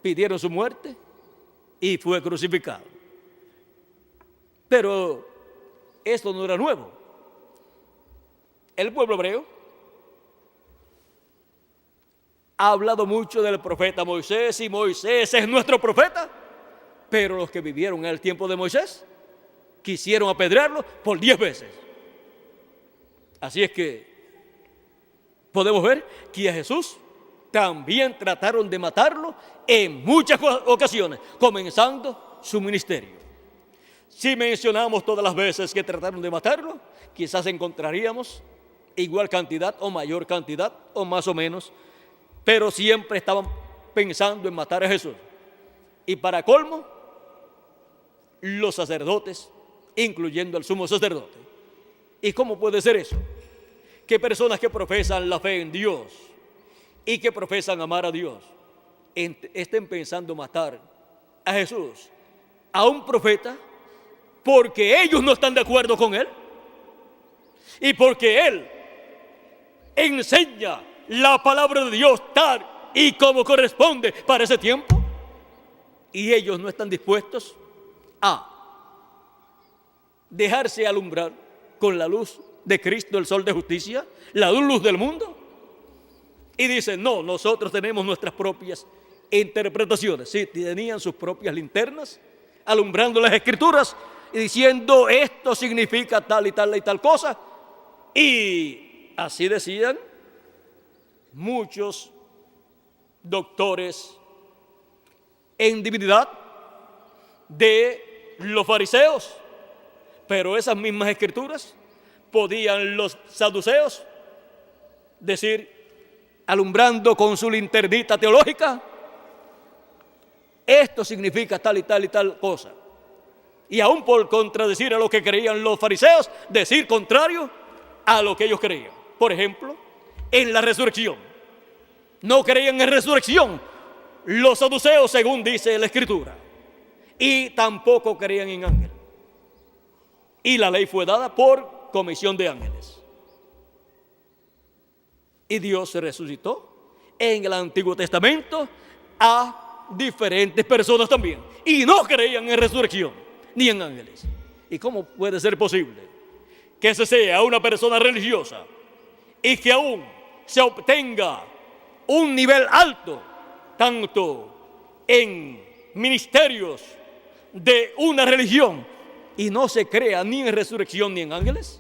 pidieron su muerte y fue crucificado. Pero esto no era nuevo. El pueblo hebreo ha hablado mucho del profeta Moisés, y Moisés es nuestro profeta, pero los que vivieron en el tiempo de Moisés quisieron apedrearlo por 10 veces. Así es que podemos ver que a Jesús también trataron de matarlo en muchas ocasiones, comenzando su ministerio. Si mencionamos todas las veces que trataron de matarlo, quizás encontraríamos igual cantidad o mayor cantidad o más o menos, pero siempre estaban pensando en matar a Jesús. Y para colmo, los sacerdotes, incluyendo al sumo sacerdote. ¿Y cómo puede ser eso? Que personas que profesan la fe en Dios y que profesan amar a Dios estén pensando matar a Jesús, a un profeta, porque ellos no están de acuerdo con él y porque él enseña la palabra de Dios tal y como corresponde para ese tiempo, y ellos no están dispuestos a dejarse alumbrar con la luz de Cristo, el sol de justicia, la luz del mundo. Y dicen, no, nosotros tenemos nuestras propias interpretaciones. Sí, tenían sus propias linternas alumbrando las escrituras y diciendo, esto significa tal y tal y tal cosa. Y así decían muchos doctores en divinidad de los fariseos. Pero esas mismas escrituras podían los saduceos decir, alumbrando con su linternita teológica, esto significa tal y tal y tal cosa. Y aún por contradecir a lo que creían los fariseos, decir contrario a lo que ellos creían. Por ejemplo, en la resurrección. No creían en resurrección los saduceos, según dice la escritura. Y tampoco creían en ángeles. Y la ley fue dada por comisión de ángeles. Y Dios se resucitó en el Antiguo Testamento a diferentes personas también. Y no creían en resurrección ni en ángeles. ¿Y cómo puede ser posible que ese sea una persona religiosa y que aún se obtenga un nivel alto, tanto en ministerios de una religión, y no se crea ni en resurrección ni en ángeles?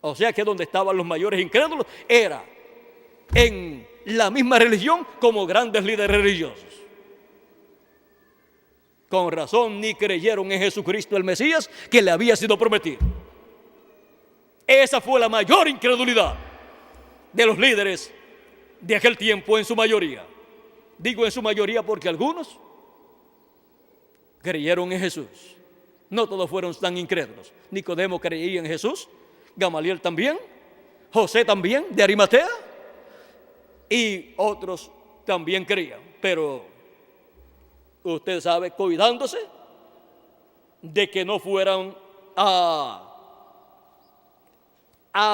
O sea que donde estaban los mayores incrédulos era en la misma religión como grandes líderes religiosos. Con razón ni creyeron en Jesucristo el Mesías que le había sido prometido. Esa fue la mayor incredulidad de los líderes de aquel tiempo, en su mayoría. Digo en su mayoría porque algunos creyeron en Jesús. No todos fueron tan incrédulos. Nicodemo creía en Jesús, Gamaliel también, José también, de Arimatea, y otros también creían. Pero usted sabe, cuidándose de que no fueran a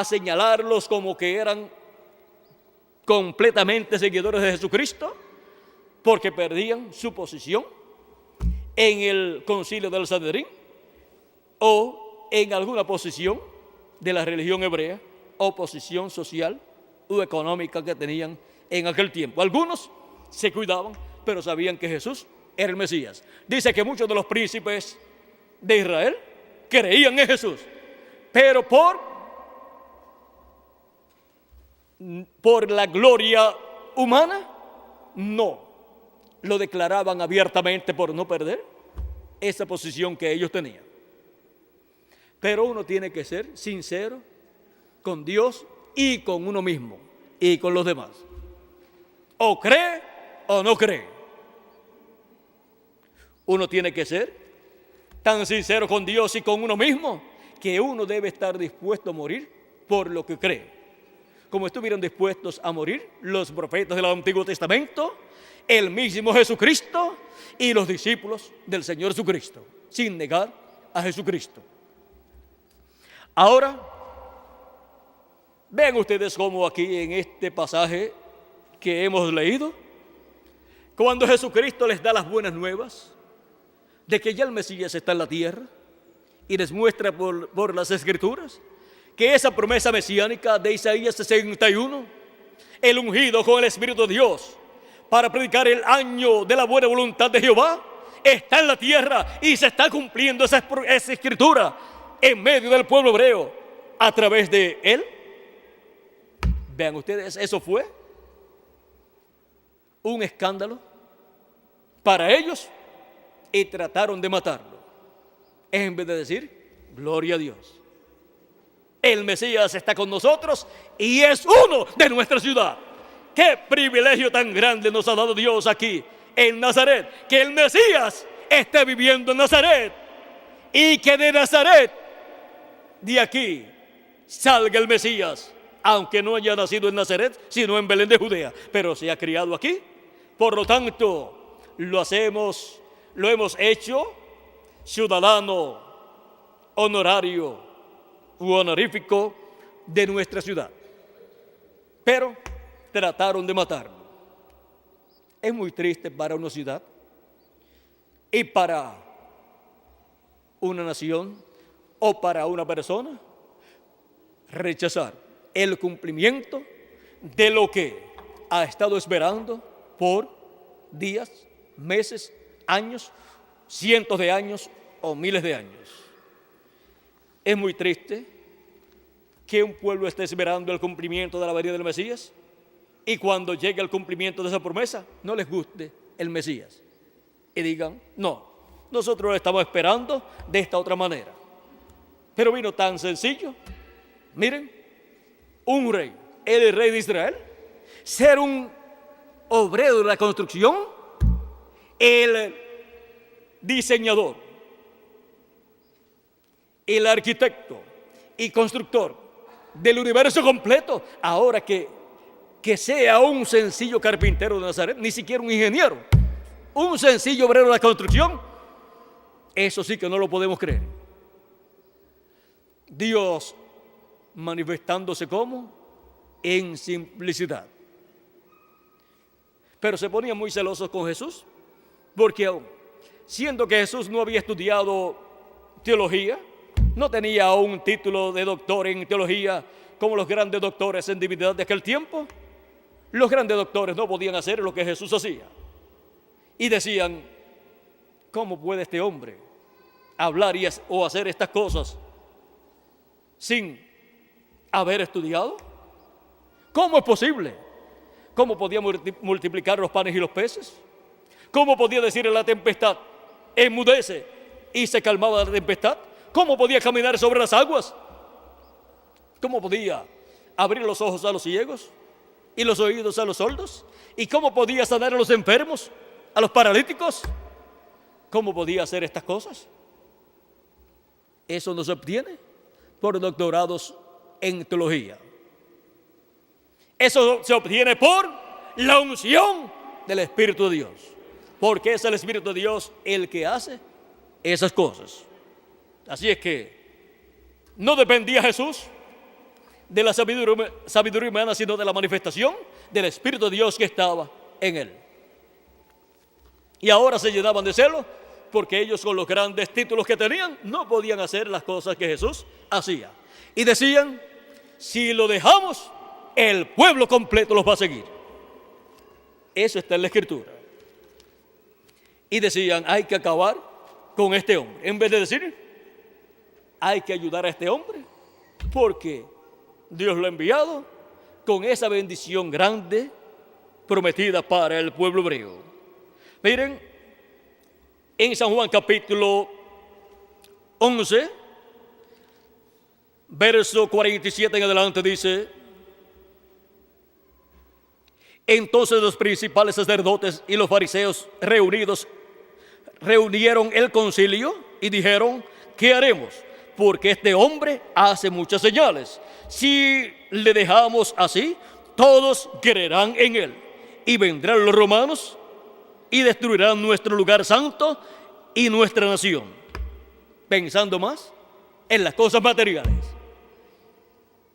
señalarlos como que eran completamente seguidores de Jesucristo, porque perdían su posición en el concilio del Sanedrín o en alguna posición de la religión hebrea o posición social o económica que tenían en aquel tiempo. Algunos se cuidaban, pero sabían que Jesús era el Mesías. Dice que muchos de los príncipes de Israel creían en Jesús, pero por la gloria humana, no. Lo declaraban abiertamente por no perder esa posición que ellos tenían. Pero uno tiene que ser sincero con Dios y con uno mismo y con los demás. O cree o no cree. Uno tiene que ser tan sincero con Dios y con uno mismo que uno debe estar dispuesto a morir por lo que cree. Como estuvieron dispuestos a morir los profetas del Antiguo Testamento, el mismo Jesucristo y los discípulos del Señor Jesucristo, sin negar a Jesucristo. Ahora, vean ustedes cómo aquí en este pasaje que hemos leído, cuando Jesucristo les da las buenas nuevas de que ya el Mesías está en la tierra y les muestra por las Escrituras que esa promesa mesiánica de Isaías 61, el ungido con el Espíritu de Dios para predicar el año de la buena voluntad de Jehová, está en la tierra y se está cumpliendo esa escritura en medio del pueblo hebreo a través de él. Vean ustedes, eso fue un escándalo para ellos y trataron de matarlo, en vez de decir gloria a Dios. El Mesías está con nosotros y es uno de nuestra ciudad. Qué privilegio tan grande nos ha dado Dios aquí en Nazaret, que el Mesías esté viviendo en Nazaret y que de Nazaret, de aquí, salga el Mesías, aunque no haya nacido en Nazaret, sino en Belén de Judea, pero se ha criado aquí. Por lo tanto, lo hemos hecho ciudadano honorario u honorífico de nuestra ciudad. Pero trataron de matarlo. Es muy triste para una ciudad y para una nación o para una persona rechazar el cumplimiento de lo que ha estado esperando por días, meses, años, cientos de años o miles de años. Es muy triste que un pueblo esté esperando el cumplimiento de la venida del Mesías y cuando llegue el cumplimiento de esa promesa no les guste el Mesías y digan, no, nosotros lo estamos esperando de esta otra manera. Pero vino tan sencillo, miren, un rey, el rey de Israel, ser un obrero de la construcción, el diseñador, el arquitecto y constructor del universo completo, ahora que sea un sencillo carpintero de Nazaret, ni siquiera un ingeniero, un sencillo obrero de la construcción, eso sí que no lo podemos creer. Dios manifestándose como en simplicidad. Pero se ponían muy celosos con Jesús, porque aún siendo que Jesús no había estudiado teología, no tenía un título de doctor en teología como los grandes doctores en divinidad de aquel tiempo, los grandes doctores no podían hacer lo que Jesús hacía. Y decían, ¿cómo puede este hombre hablar o hacer estas cosas sin haber estudiado? ¿Cómo es posible ¿Cómo podía multiplicar los panes y los peces? ¿Cómo podía decir a la tempestad, enmudece, y se calmaba la tempestad? ¿Cómo podía caminar sobre las aguas? ¿Cómo podía abrir los ojos a los ciegos y los oídos a los sordos? ¿Y cómo podía sanar a los enfermos, a los paralíticos? ¿Cómo podía hacer estas cosas? Eso no se obtiene por doctorados en teología. Eso se obtiene por la unción del Espíritu de Dios, porque es el Espíritu de Dios el que hace esas cosas. Así es que no dependía Jesús de la sabiduría humana, sino de la manifestación del Espíritu de Dios que estaba en él. Y ahora se llenaban de celo porque ellos, con los grandes títulos que tenían, no podían hacer las cosas que Jesús hacía. Y decían, si lo dejamos, el pueblo completo los va a seguir. Eso está en la Escritura. Y decían, hay que acabar con este hombre. En vez de decir, hay que ayudar a este hombre, porque Dios lo ha enviado con esa bendición grande prometida para el pueblo hebreo. Miren, en San Juan capítulo 11, verso 47 en adelante dice, entonces los principales sacerdotes y los fariseos reunieron el concilio y dijeron, ¿qué haremos? Porque este hombre hace muchas señales. Si le dejamos así, todos creerán en él. Y vendrán los romanos y destruirán nuestro lugar santo y nuestra nación. Pensando más en las cosas materiales.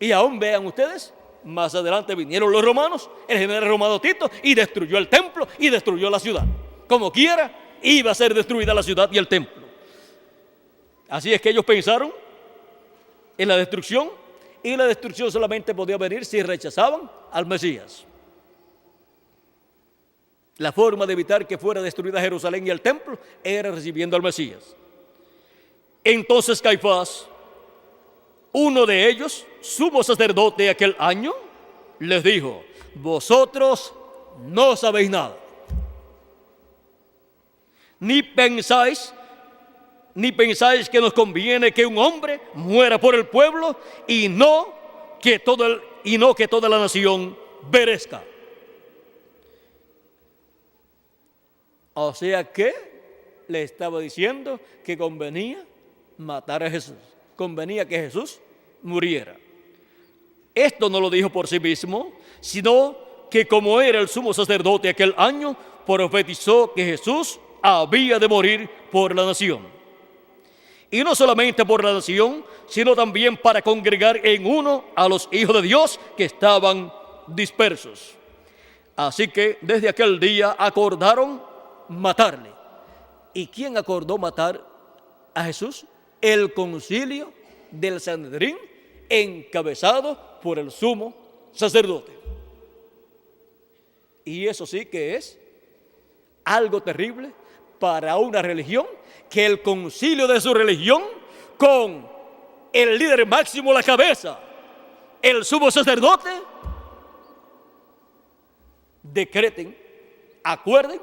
Y aún vean ustedes, más adelante vinieron los romanos, el general romano Tito, y destruyó el templo y destruyó la ciudad. Como quiera, iba a ser destruida la ciudad y el templo. Así es que ellos pensaron en la destrucción, y la destrucción solamente podía venir si rechazaban al Mesías. La forma de evitar que fuera destruida Jerusalén y el templo era recibiendo al Mesías. Entonces Caifás, uno de ellos, sumo sacerdote aquel año, les dijo, vosotros no sabéis nada, ni pensáis que nos conviene que un hombre muera por el pueblo y no que toda la nación perezca. O sea que le estaba diciendo que convenía matar a Jesús, convenía que Jesús muriera. Esto no lo dijo por sí mismo, sino que como era el sumo sacerdote aquel año, profetizó que Jesús había de morir por la nación. Y no solamente por la nación, sino también para congregar en uno a los hijos de Dios que estaban dispersos. Así que desde aquel día acordaron matarle. ¿Y quién acordó matar a Jesús? El concilio del Sanedrín, encabezado por el sumo sacerdote. Y eso sí que es algo terrible para una religión, que el concilio de su religión, con el líder máximo a la cabeza, el sumo sacerdote, decreten, acuerden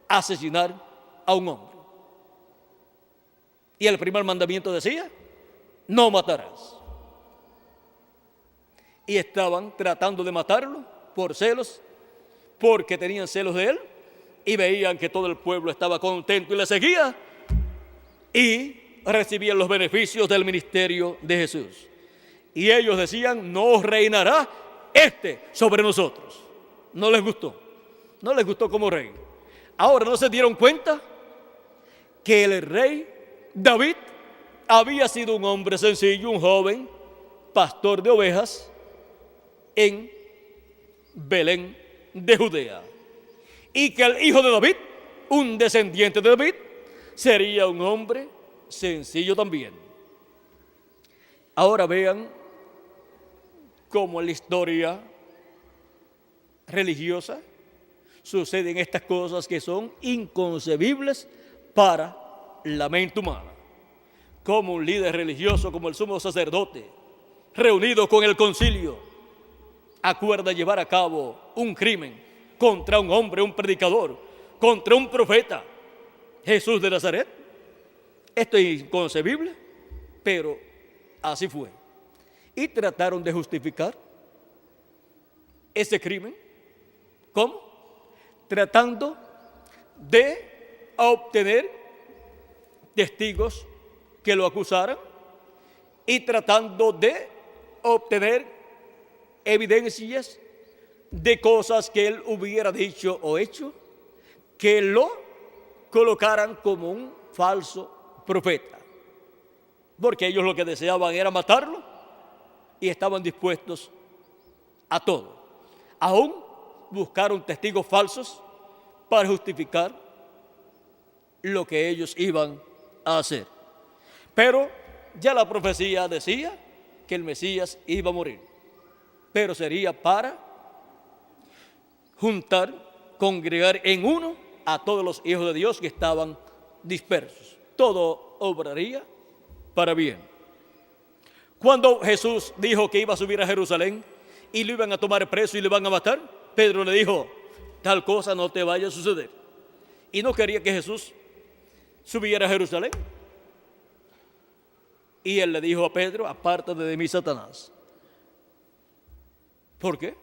asesinar a un hombre. Y el primer mandamiento decía, no matarás. Y estaban tratando de matarlo por celos, porque tenían celos de él, y veían que todo el pueblo estaba contento y le seguía, y recibían los beneficios del ministerio de Jesús. Y ellos decían, no reinará este sobre nosotros. No les gustó como rey. Ahora, ¿no se dieron cuenta que el rey David había sido un hombre sencillo, un joven, pastor de ovejas en Belén de Judea? Y que el hijo de David, un descendiente de David, sería un hombre sencillo también. Ahora vean cómo en la historia religiosa suceden estas cosas que son inconcebibles para la mente humana. Como un líder religioso, como el sumo sacerdote, reunido con el concilio, acuerda llevar a cabo un crimen contra un hombre, un predicador, contra un profeta, Jesús de Nazaret. Esto es inconcebible, pero así fue. Y trataron de justificar ese crimen. ¿Cómo? Tratando de obtener testigos que lo acusaran y tratando de obtener evidencias de cosas que él hubiera dicho o hecho que lo colocaran como un falso profeta, porque ellos lo que deseaban era matarlo y estaban dispuestos a todo. Aún buscaron testigos falsos para justificar lo que ellos iban a hacer. Pero ya la profecía decía que el Mesías iba a morir, pero sería para juntar, congregar en uno a todos los hijos de Dios que estaban dispersos. Todo obraría para bien. Cuando Jesús dijo que iba a subir a Jerusalén y lo iban a tomar preso y lo iban a matar, Pedro le dijo: tal cosa no te vaya a suceder. Y no quería que Jesús subiera a Jerusalén. Y él le dijo a Pedro: apártate de mí, Satanás. ¿Por qué?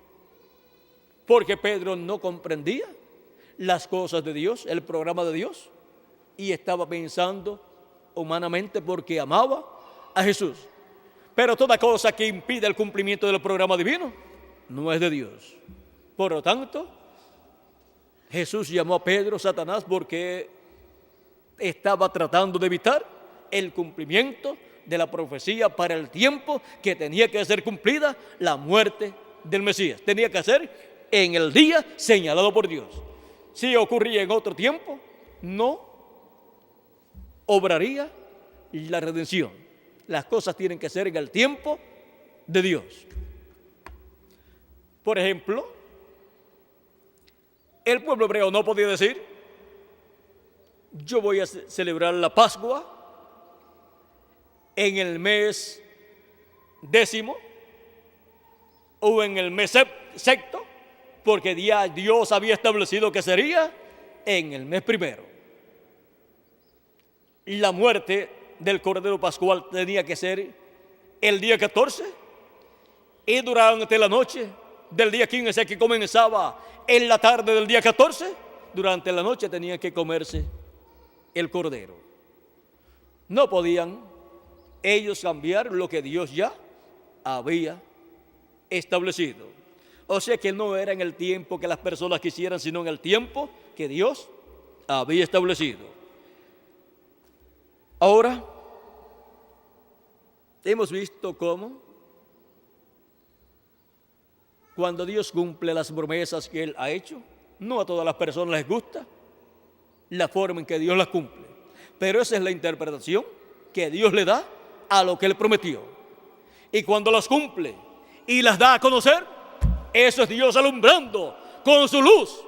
Porque Pedro no comprendía las cosas de Dios, el programa de Dios, y estaba pensando humanamente porque amaba a Jesús. Pero toda cosa que impide el cumplimiento del programa divino no es de Dios. Por lo tanto, Jesús llamó a Pedro Satanás porque estaba tratando de evitar el cumplimiento de la profecía para el tiempo que tenía que ser cumplida la muerte del Mesías. Tenía que ser en el día señalado por Dios. Si ocurría en otro tiempo, no obraría la redención. Las cosas tienen que ser en el tiempo de Dios. Por ejemplo, el pueblo hebreo no podía decir: yo voy a celebrar la Pascua en el mes 10º o en el mes sexto, porque ya Dios había establecido que sería en el mes 1. La muerte del Cordero Pascual tenía que ser el día 14 y durante la noche del día 15, que comenzaba en la tarde del día 14, durante la noche tenía que comerse el Cordero. No podían ellos cambiar lo que Dios ya había establecido. O sea que no era en el tiempo que las personas quisieran, sino en el tiempo que Dios había establecido. Ahora, hemos visto cómo cuando Dios cumple las promesas que Él ha hecho, no a todas las personas les gusta la forma en que Dios las cumple, pero esa es la interpretación que Dios le da a lo que Él prometió. Y cuando las cumple y las da a conocer, eso es Dios alumbrando con su luz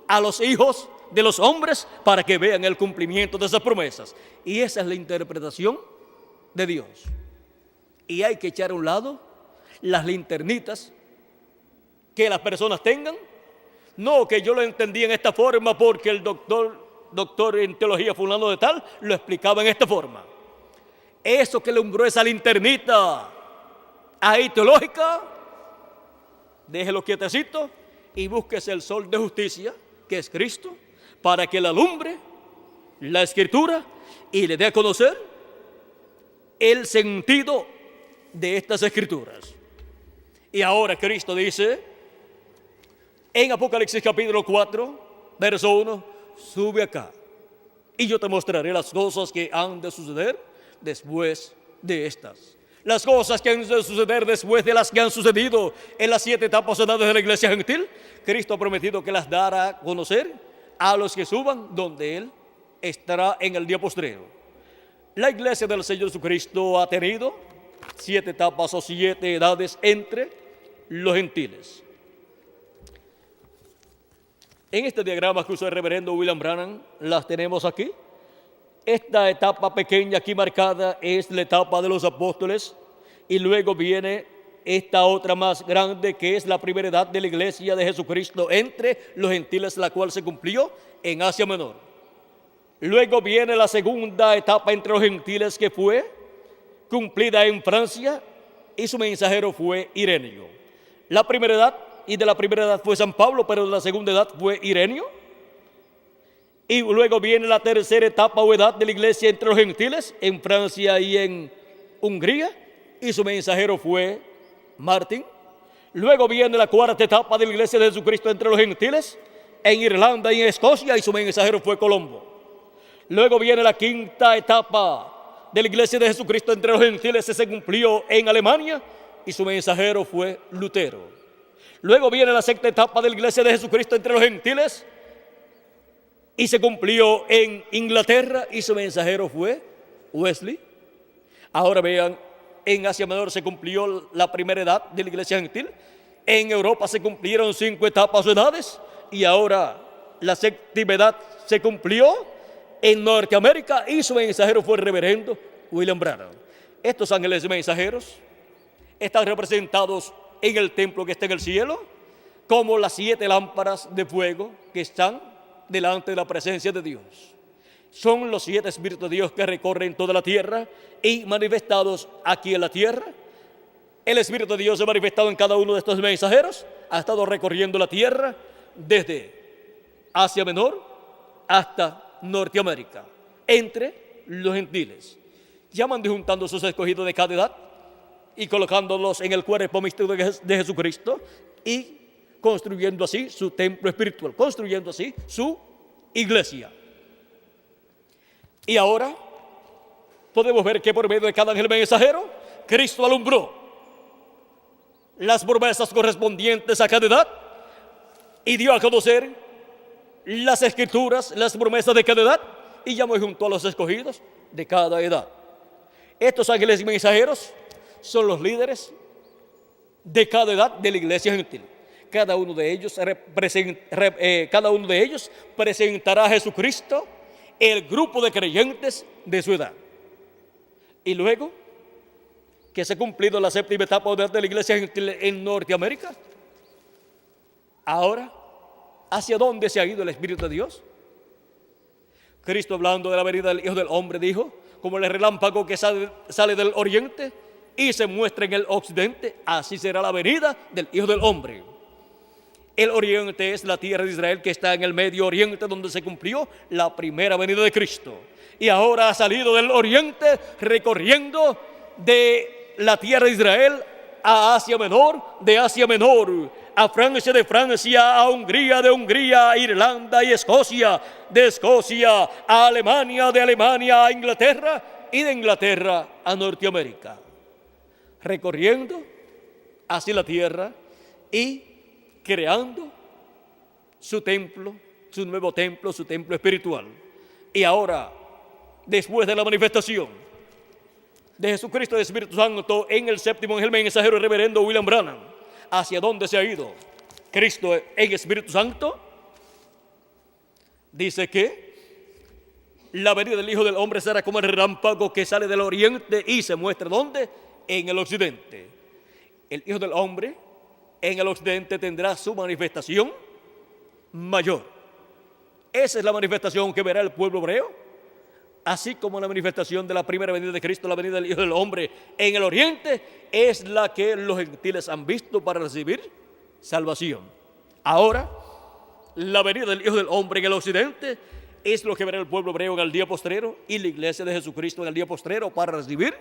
a los hijos de los hombres para que vean el cumplimiento de esas promesas. Y esa es la interpretación de Dios. Y hay que echar a un lado las linternitas que las personas tengan. No, que yo lo entendí en esta forma porque el doctor en teología fulano de tal lo explicaba en esta forma. Eso que alumbró esa linternita ahí teológica, déjelo quietecito y búsquese el sol de justicia, que es Cristo, para que le alumbre la Escritura y le dé a conocer el sentido de estas Escrituras. Y ahora Cristo dice en Apocalipsis capítulo 4, verso 1, sube acá y yo te mostraré las cosas que han de suceder después de estas. Las cosas que han de suceder después de las que han sucedido en las 7 etapas de la iglesia gentil, Cristo ha prometido que las dará a conocer a los que suban donde Él estará en el día postrero. La iglesia del Señor Jesucristo ha tenido 7 etapas o 7 edades entre los gentiles. En este diagrama que usó el reverendo William Branham, las tenemos aquí. Esta etapa pequeña aquí marcada es la etapa de los apóstoles y luego viene esta otra más grande, que es la primera edad de la iglesia de Jesucristo entre los gentiles, la cual se cumplió en Asia Menor. Luego viene la segunda etapa entre los gentiles, que fue cumplida en Francia, y su mensajero fue Ireneo. La primera edad, y de la primera edad fue San Pablo, pero de la segunda edad fue Ireneo. Y luego viene la tercera etapa o edad de la iglesia entre los gentiles, en Francia y en Hungría, y su mensajero fue Martín. Luego viene la cuarta etapa de la iglesia de Jesucristo entre los gentiles, en Irlanda y en Escocia, y su mensajero fue Colombo. Luego viene la quinta etapa de la iglesia de Jesucristo entre los gentiles, se cumplió en Alemania, y su mensajero fue Lutero. Luego viene la sexta etapa de la iglesia de Jesucristo entre los gentiles, y se cumplió en Inglaterra, y su mensajero fue Wesley. Ahora vean, en Asia Menor se cumplió la primera edad de la iglesia gentil. En Europa se cumplieron 5 etapas o edades, y ahora la séptima edad se cumplió en Norteamérica, y su mensajero fue el reverendo William Branham. Estos ángeles mensajeros están representados en el templo que está en el cielo como las 7 lámparas de fuego que están delante de la presencia de Dios. Son los 7 espíritus de Dios que recorren toda la tierra y manifestados aquí en la tierra. El Espíritu de Dios se ha manifestado en cada uno de estos mensajeros, ha estado recorriendo la tierra desde Asia Menor hasta Norteamérica, entre los gentiles, llamando y juntando sus escogidos de cada edad y colocándolos en el cuerpo místico de Jesucristo, y construyendo así su templo espiritual, construyendo así su iglesia. Y ahora podemos ver que por medio de cada ángel mensajero, Cristo alumbró las promesas correspondientes a cada edad y dio a conocer las escrituras, las promesas de cada edad, y llamó junto a los escogidos de cada edad. Estos ángeles mensajeros son los líderes de cada edad de la iglesia gentil. Cada uno de ellos presentará a Jesucristo, el grupo de creyentes de su edad. Y luego que se ha cumplido la séptima etapa de la iglesia gentil en Norteamérica, ahora, ¿hacia dónde se ha ido el Espíritu de Dios? Cristo, hablando de la venida del Hijo del Hombre, dijo: como el relámpago que sale del oriente y se muestra en el occidente, así será la venida del Hijo del Hombre. El oriente es la tierra de Israel, que está en el Medio Oriente, donde se cumplió la primera venida de Cristo. Y ahora ha salido del oriente, recorriendo de la tierra de Israel a Asia Menor, de Asia Menor a Francia, de Francia a Hungría, de Hungría a Irlanda y Escocia, de Escocia a Alemania, de Alemania a Inglaterra, y de Inglaterra a Norteamérica, recorriendo así la tierra y creando su templo, su nuevo templo, su templo espiritual. Y ahora, después de la manifestación de Jesucristo, del Espíritu Santo, en el séptimo ángel mensajero, el reverendo William Branham, ¿hacia dónde se ha ido Cristo en Espíritu Santo? Dice que la venida del Hijo del Hombre será como el relámpago que sale del oriente y se muestra ¿dónde? En el occidente. El Hijo del Hombre en el occidente tendrá su manifestación mayor. Esa es la manifestación que verá el pueblo hebreo, así como la manifestación de la primera venida de Cristo, la venida del Hijo del Hombre en el oriente, es la que los gentiles han visto para recibir salvación. Ahora, la venida del Hijo del Hombre en el occidente es lo que verá el pueblo hebreo en el día postrero, y la iglesia de Jesucristo en el día postrero, para recibir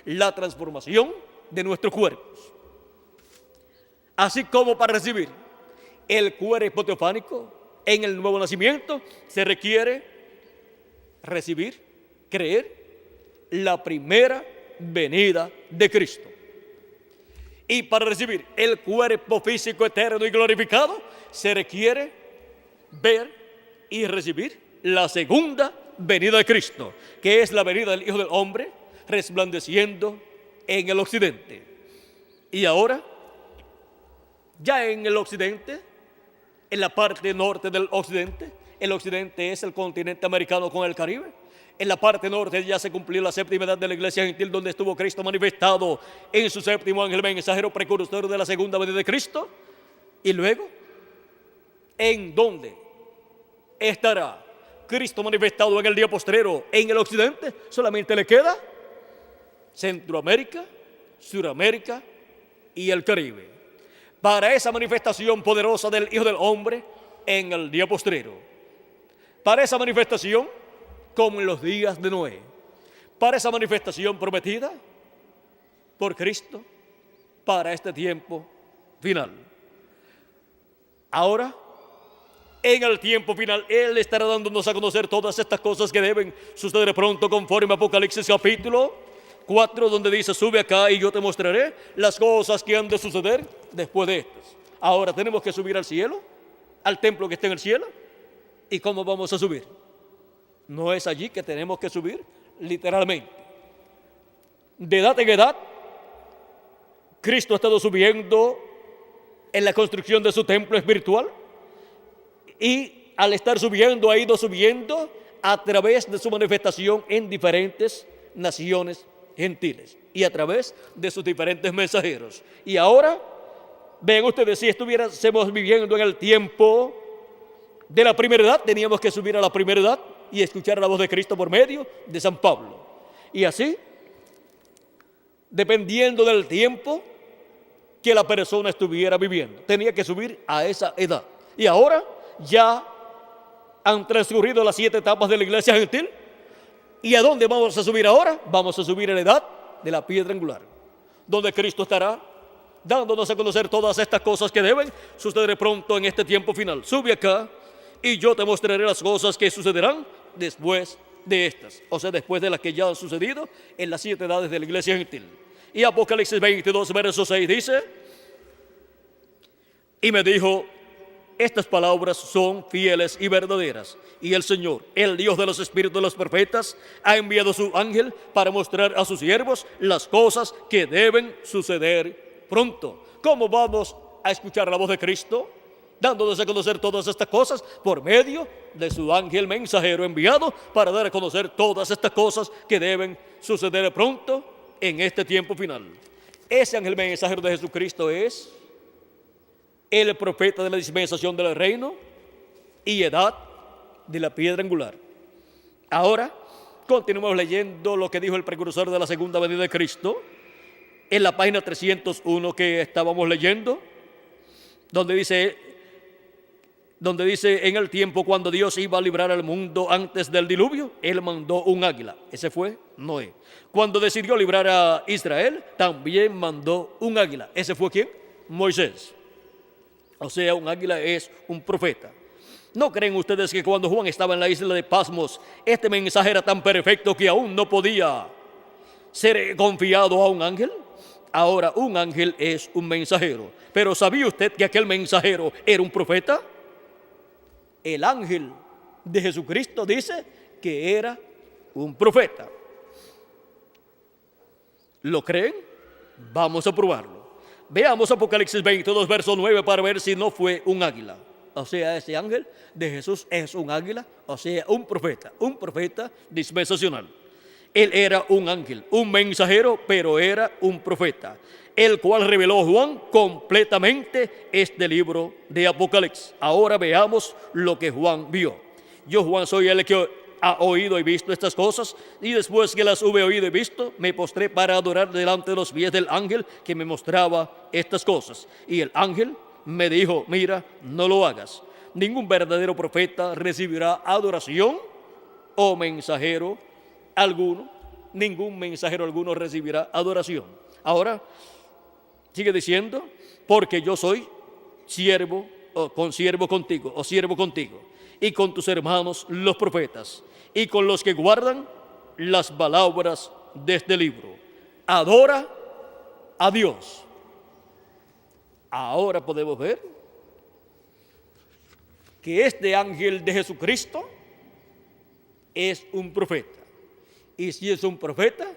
la transformación de nuestros cuerpos. Así como para recibir el cuerpo teofánico en el nuevo nacimiento, se requiere recibir, creer la primera venida de Cristo. Y para recibir el cuerpo físico eterno y glorificado, se requiere ver y recibir la segunda venida de Cristo, que es la venida del Hijo del Hombre resplandeciendo en el occidente. Y ahora, ya en el occidente, en la parte norte del occidente, el occidente es el continente americano con el Caribe, En la parte norte ya se cumplió la séptima edad de la iglesia gentil, donde estuvo Cristo manifestado en su séptimo ángel mensajero precursor de la segunda venida de Cristo. Y luego, ¿en dónde estará Cristo manifestado en el día postrero? En el occidente solamente le queda Centroamérica, Suramérica y el Caribe. Para esa manifestación poderosa del Hijo del Hombre en el día postrero. Para esa manifestación como en los días de Noé. Para esa manifestación prometida por Cristo para este tiempo final. Ahora, en el tiempo final, Él estará dándonos a conocer todas estas cosas que deben suceder pronto, conforme a Apocalipsis capítulo 4, donde dice: sube acá y yo te mostraré las cosas que han de suceder después de estas. Ahora tenemos que subir al cielo, al templo que está en el cielo. ¿Y cómo vamos a subir? No es allí que tenemos que subir, literalmente. De edad en edad, Cristo ha estado subiendo en la construcción de su templo espiritual, y al estar subiendo, ha ido subiendo a través de su manifestación en diferentes naciones gentiles y a través de sus diferentes mensajeros. Y ahora, ven ustedes, si estuviésemos viviendo en el tiempo de la primera edad, teníamos que subir a la primera edad y escuchar la voz de Cristo por medio de San Pablo. Y así, dependiendo del tiempo que la persona estuviera viviendo, tenía que subir a esa edad. Y ahora ya han transcurrido las 7 etapas de la iglesia gentil. ¿Y a dónde vamos a subir ahora? Vamos a subir a la edad de la piedra angular, donde Cristo estará dándonos a conocer todas estas cosas que deben suceder pronto en este tiempo final. Sube acá y yo te mostraré las cosas que sucederán después de estas, o sea, después de las que ya han sucedido en las 7 edades de la iglesia gentil. Y Apocalipsis 22, verso 6 dice: y me dijo, estas palabras son fieles y verdaderas, y el Señor, el Dios de los espíritus de los profetas, ha enviado su ángel para mostrar a sus siervos las cosas que deben suceder pronto. ¿Cómo vamos a escuchar la voz de Cristo dándonos a conocer todas estas cosas? Por medio de su ángel mensajero enviado para dar a conocer todas estas cosas que deben suceder pronto en este tiempo final. Ese ángel mensajero de Jesucristo es el profeta de la dispensación del reino y edad de la piedra angular. Ahora continuamos leyendo lo que dijo el precursor de la segunda venida de Cristo en la página 301 que estábamos leyendo, donde dice: en el tiempo cuando Dios iba a librar al mundo antes del diluvio, Él mandó un águila. Ese fue Noé. Cuando decidió librar a Israel, también mandó un águila. ¿Ese fue quién? Moisés. O sea, un águila es un profeta. ¿No creen ustedes que cuando Juan estaba en la isla de Patmos, este mensaje era tan perfecto que aún no podía ser confiado a un ángel? Ahora, un ángel es un mensajero. Pero ¿sabía usted que aquel mensajero era un profeta? El ángel de Jesucristo dice que era un profeta. ¿Lo creen? Vamos a probarlo. Veamos Apocalipsis 22, verso 9, para ver si no fue un águila. O sea, ese ángel de Jesús es un águila, o sea, un profeta dispensacional. Él era un ángel, un mensajero, pero era un profeta, el cual reveló Juan completamente este libro de Apocalipsis. Ahora veamos lo que Juan vio. Yo, Juan, soy el que ha oído y visto estas cosas, y después que las hube oído y visto, me postré para adorar delante de los pies del ángel que me mostraba estas cosas. Y el ángel me dijo: mira, no lo hagas. Ningún verdadero profeta recibirá adoración o mensajero alguno. Ningún mensajero alguno recibirá adoración. Ahora, sigue diciendo: porque yo soy siervo contigo, y con tus hermanos los profetas, y con los que guardan las palabras de este libro. Adora a Dios. Ahora podemos ver que este ángel de Jesucristo es un profeta. Y si es un profeta,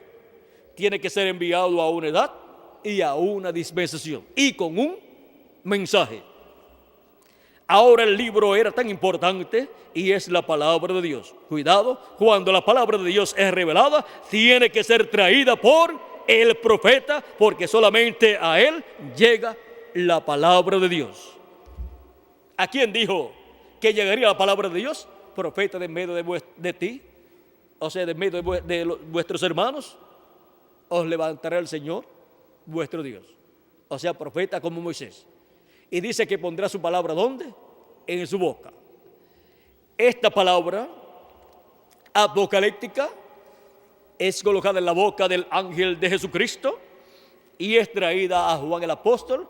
tiene que ser enviado a una edad y a una dispensación, y con un mensaje. Ahora el libro era tan importante y es la palabra de Dios. Cuidado, cuando la palabra de Dios es revelada, tiene que ser traída por el profeta, porque solamente a él llega la palabra de Dios. ¿A quién dijo que llegaría la palabra de Dios? Profeta de medio de ti, o sea, de medio de vuestros hermanos, os levantará el Señor, vuestro Dios. O sea, profeta como Moisés. Y dice que pondrá su palabra, ¿dónde? En su boca. Esta palabra apocalíptica es colocada en la boca del ángel de Jesucristo y es traída a Juan el apóstol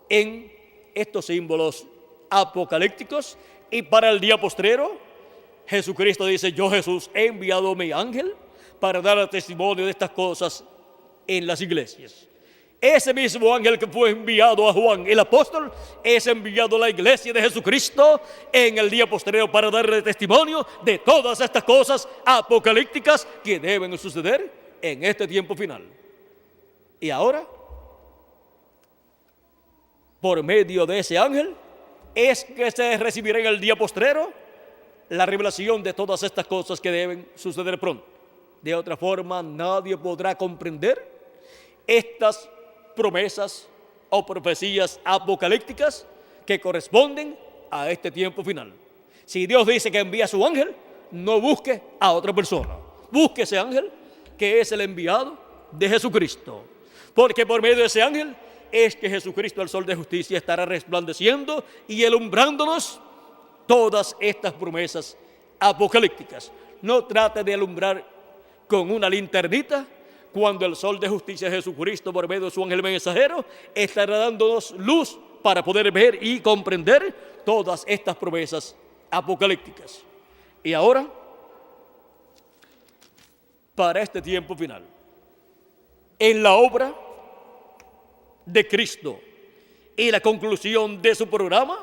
en estos símbolos apocalípticos. Y para el día postrero, Jesucristo dice: yo, Jesús, he enviado mi ángel para dar testimonio de estas cosas en las iglesias. Ese mismo ángel que fue enviado a Juan el apóstol es enviado a la iglesia de Jesucristo en el día postrero para darle testimonio de todas estas cosas apocalípticas que deben suceder en este tiempo final. Y ahora, por medio de ese ángel, es que se recibirá en el día postrero la revelación de todas estas cosas que deben suceder pronto. De otra forma, nadie podrá comprender estas promesas o profecías apocalípticas que corresponden a este tiempo final. Si Dios dice que envía a su ángel, no busque a otra persona. Busque ese ángel que es el enviado de Jesucristo. Porque por medio de ese ángel es que Jesucristo, el sol de justicia, estará resplandeciendo y alumbrándonos todas estas promesas apocalípticas. No trate de alumbrar con una linternita, cuando el sol de justicia, Jesucristo, por medio de su ángel mensajero, estará dándonos luz para poder ver y comprender todas estas promesas apocalípticas. Y ahora, para este tiempo final, en la obra de Cristo y la conclusión de su programa,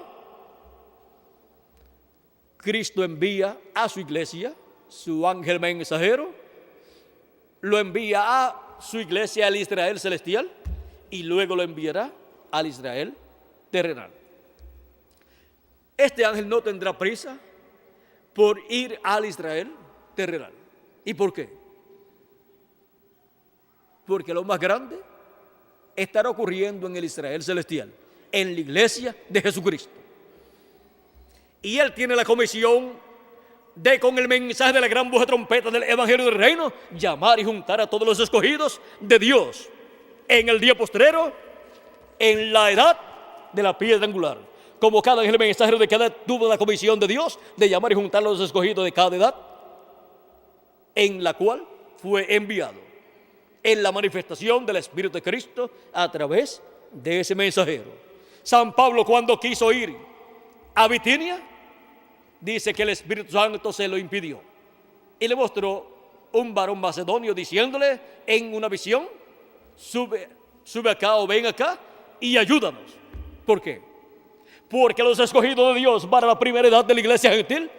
Cristo envía a su iglesia, su ángel mensajero, lo envía a su iglesia, al Israel celestial, y luego lo enviará al Israel terrenal. Este ángel no tendrá prisa por ir al Israel terrenal. ¿Y por qué? Porque lo más grande estará ocurriendo en el Israel celestial, en la iglesia de Jesucristo. Y él tiene la comisión de, con el mensaje de la gran voz de trompeta del evangelio del reino, llamar y juntar a todos los escogidos de Dios en el día postrero, en la edad de la piedra angular. Como cada ángel mensajero de cada edad tuvo la comisión de Dios de llamar y juntar a los escogidos de cada edad, en la cual fue enviado en la manifestación del Espíritu de Cristo a través de ese mensajero. San Pablo, cuando quiso ir a Bitinia, dice que el Espíritu Santo se lo impidió y le mostró un varón macedonio diciéndole en una visión: sube acá o ven acá y ayúdanos. ¿Por qué? Porque los escogidos de Dios para la primera edad de la iglesia gentil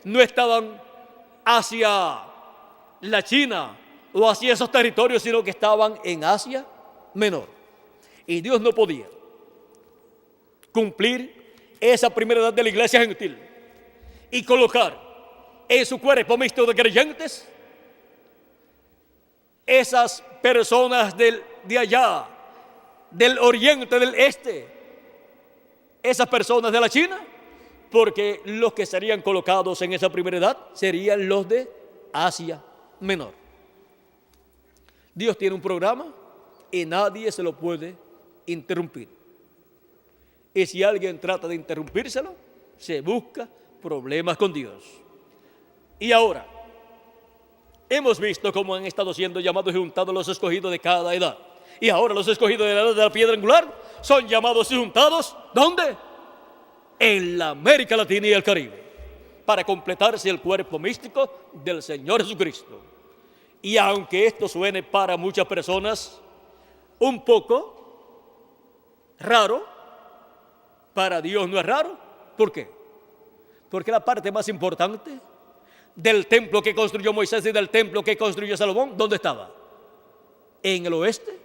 no estaban hacia la China o hacia esos territorios, sino que estaban en Asia Menor. Y Dios no podía cumplir esa primera edad de la iglesia gentil y colocar en su cuerpo mixto de creyentes esas personas de allá, del oriente, del este, esas personas de la China, porque los que serían colocados en esa primera edad serían los de Asia Menor. Dios tiene un programa y nadie se lo puede interrumpir. Y si alguien trata de interrumpírselo, se busca problemas con Dios. Y ahora, hemos visto cómo han estado siendo llamados y juntados los escogidos de cada edad. Y ahora los escogidos de la edad de la piedra angular son llamados y juntados, ¿dónde? En la América Latina y el Caribe, para completarse el cuerpo místico del Señor Jesucristo. Y aunque esto suene para muchas personas un poco raro, para Dios no es raro. ¿Por qué? Porque la parte más importante del templo que construyó Moisés y del templo que construyó Salomón, ¿dónde estaba? En el oeste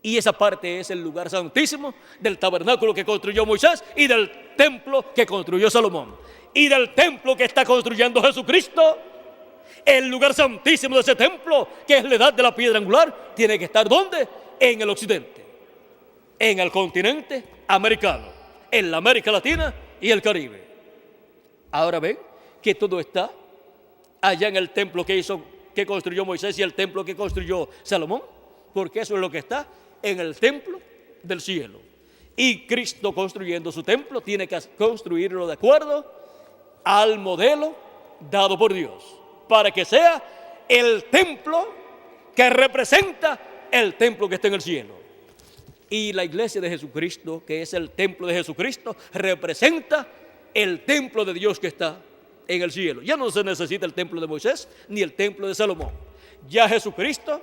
Y esa parte es el lugar santísimo del tabernáculo que construyó Moisés y del templo que construyó Salomón. Y del templo que está construyendo Jesucristo, el lugar santísimo de ese templo, que es la edad de la piedra angular, tiene que estar ¿dónde? En el occidente, en el continente americano, en la América Latina y el Caribe. Ahora ven que todo está allá en el templo que construyó Moisés y el templo que construyó Salomón, porque eso es lo que está en el templo del cielo. Y Cristo, construyendo su templo, tiene que construirlo de acuerdo al modelo dado por Dios, para que sea el templo que representa el templo que está en el cielo. Y la iglesia de Jesucristo, que es el templo de Jesucristo, representa el templo de Dios que está en el cielo. Ya no se necesita el templo de Moisés ni el templo de Salomón. Ya Jesucristo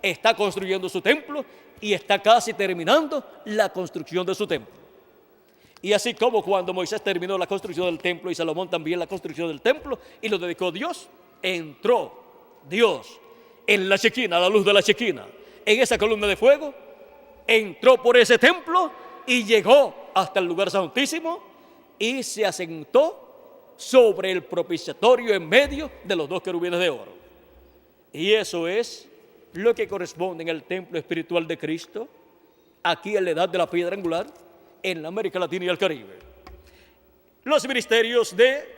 está construyendo su templo y está casi terminando la construcción de su templo. Y así como cuando Moisés terminó la construcción del templo y Salomón también la construcción del templo y lo dedicó a Dios, entró Dios en la Shequina, a la luz de la Shequina, en esa columna de fuego, entró por ese templo y llegó hasta el lugar santísimo y se asentó sobre el propiciatorio en medio de los dos querubines de oro. Y eso es lo que corresponde en el templo espiritual de Cristo, aquí en la edad de la piedra angular, en la América Latina y el Caribe. Los ministerios de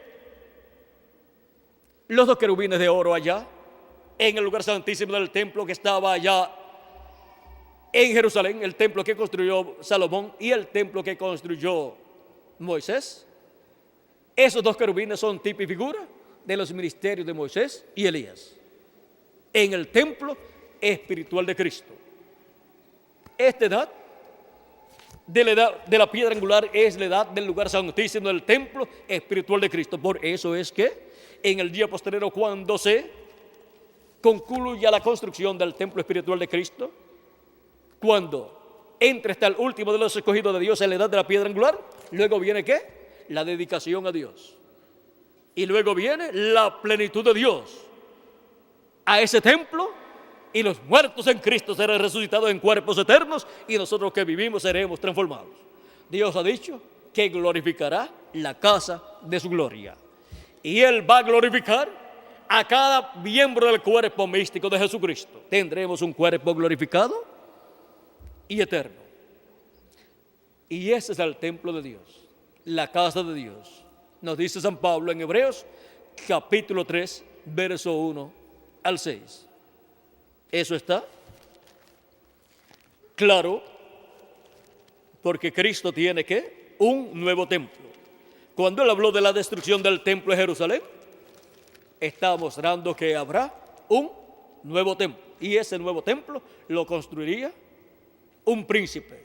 los dos querubines de oro allá, en el lugar santísimo del templo que estaba allá en Jerusalén, el templo que construyó Salomón y el templo que construyó Moisés. Esos dos querubines son tipo y figura de los ministerios de Moisés y Elías en el templo espiritual de Cristo. Esta edad de la piedra angular es la edad del lugar santísimo del templo espiritual de Cristo. Por eso es que en el día posterior, cuando se concluya la construcción del templo espiritual de Cristo, cuando entre hasta el último de los escogidos de Dios en la edad de la piedra angular, luego viene ¿qué? La dedicación a Dios. Y luego viene la plenitud de Dios a ese templo, y los muertos en Cristo serán resucitados en cuerpos eternos, y nosotros que vivimos seremos transformados. Dios ha dicho que glorificará la casa de su gloria. Y Él va a glorificar a cada miembro del cuerpo místico de Jesucristo. Tendremos un cuerpo glorificado y eterno. Y ese es el templo de Dios, la casa de Dios. Nos dice San Pablo en Hebreos, capítulo 3, verso 1 al 6. Eso está claro, porque Cristo tiene ¿qué? Un nuevo templo. Cuando Él habló de la destrucción del templo de Jerusalén, está mostrando que habrá un nuevo templo. Y ese nuevo templo lo construiría un príncipe,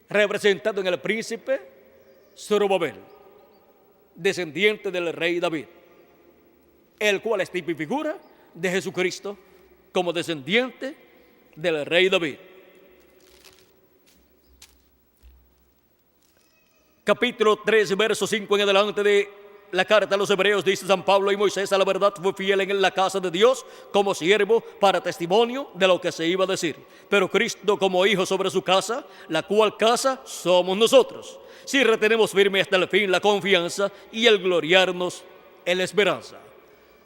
representado en el príncipe Zorobabel, descendiente del rey David, el cual es tipo y figura de Jesucristo como descendiente del rey David. Capítulo 3, verso 5 en adelante de la carta a los Hebreos, dice San Pablo: y Moisés a la verdad fue fiel en la casa de Dios como siervo para testimonio de lo que se iba a decir, pero Cristo como hijo sobre su casa, la cual casa somos nosotros, si retenemos firme hasta el fin la confianza y el gloriarnos en la esperanza.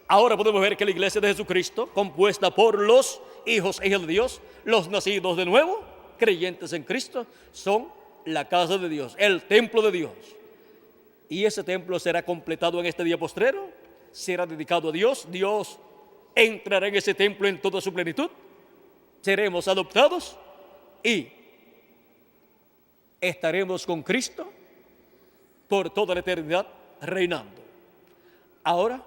Ahora podemos ver que la iglesia de Jesucristo, compuesta por los hijos e hijas de Dios, los nacidos de nuevo, creyentes en Cristo, son la casa de Dios, el templo de Dios. Y ese templo será completado en este día postrero, será dedicado a Dios. Dios entrará en ese templo en toda su plenitud, seremos adoptados y estaremos con Cristo por toda la eternidad reinando. Ahora,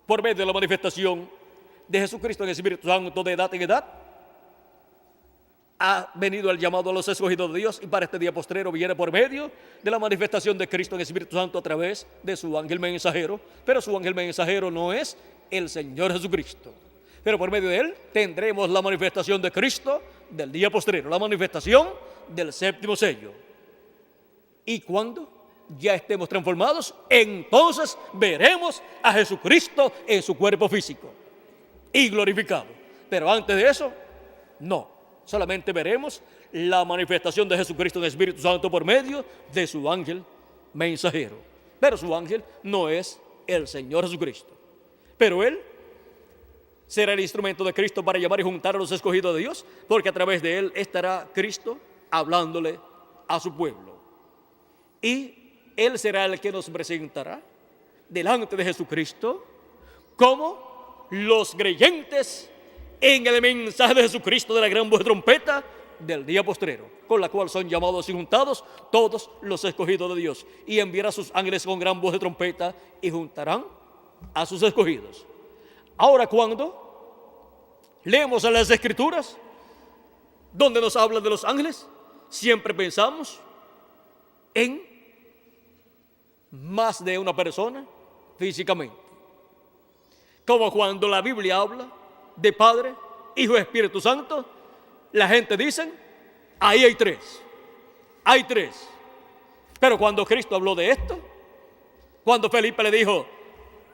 por medio de la manifestación de Jesucristo en el Espíritu Santo de edad en edad, ha venido el llamado a los escogidos de Dios, y para este día postrero viene por medio de la manifestación de Cristo en el Espíritu Santo a través de su ángel mensajero. Pero su ángel mensajero no es el Señor Jesucristo, pero por medio de él tendremos la manifestación de Cristo del día postrero, la manifestación del séptimo sello. Y cuando ya estemos transformados, entonces veremos a Jesucristo en su cuerpo físico y glorificado. Pero antes de eso, no. Solamente veremos la manifestación de Jesucristo en el Espíritu Santo por medio de su ángel mensajero. Pero su ángel no es el Señor Jesucristo. Pero Él será el instrumento de Cristo para llamar y juntar a los escogidos de Dios, porque a través de Él estará Cristo hablándole a su pueblo. Y Él será el que nos presentará delante de Jesucristo como los creyentes en el mensaje de Jesucristo de la gran voz de trompeta del día postrero, con la cual son llamados y juntados todos los escogidos de Dios, y enviará a sus ángeles con gran voz de trompeta y juntarán a sus escogidos. Ahora, cuando leemos en las Escrituras donde nos habla de los ángeles, siempre pensamos en más de una persona físicamente, como cuando la Biblia habla de Padre, Hijo y Espíritu Santo. La gente dice, ahí hay tres. Pero cuando Cristo habló de esto, cuando Felipe le dijo,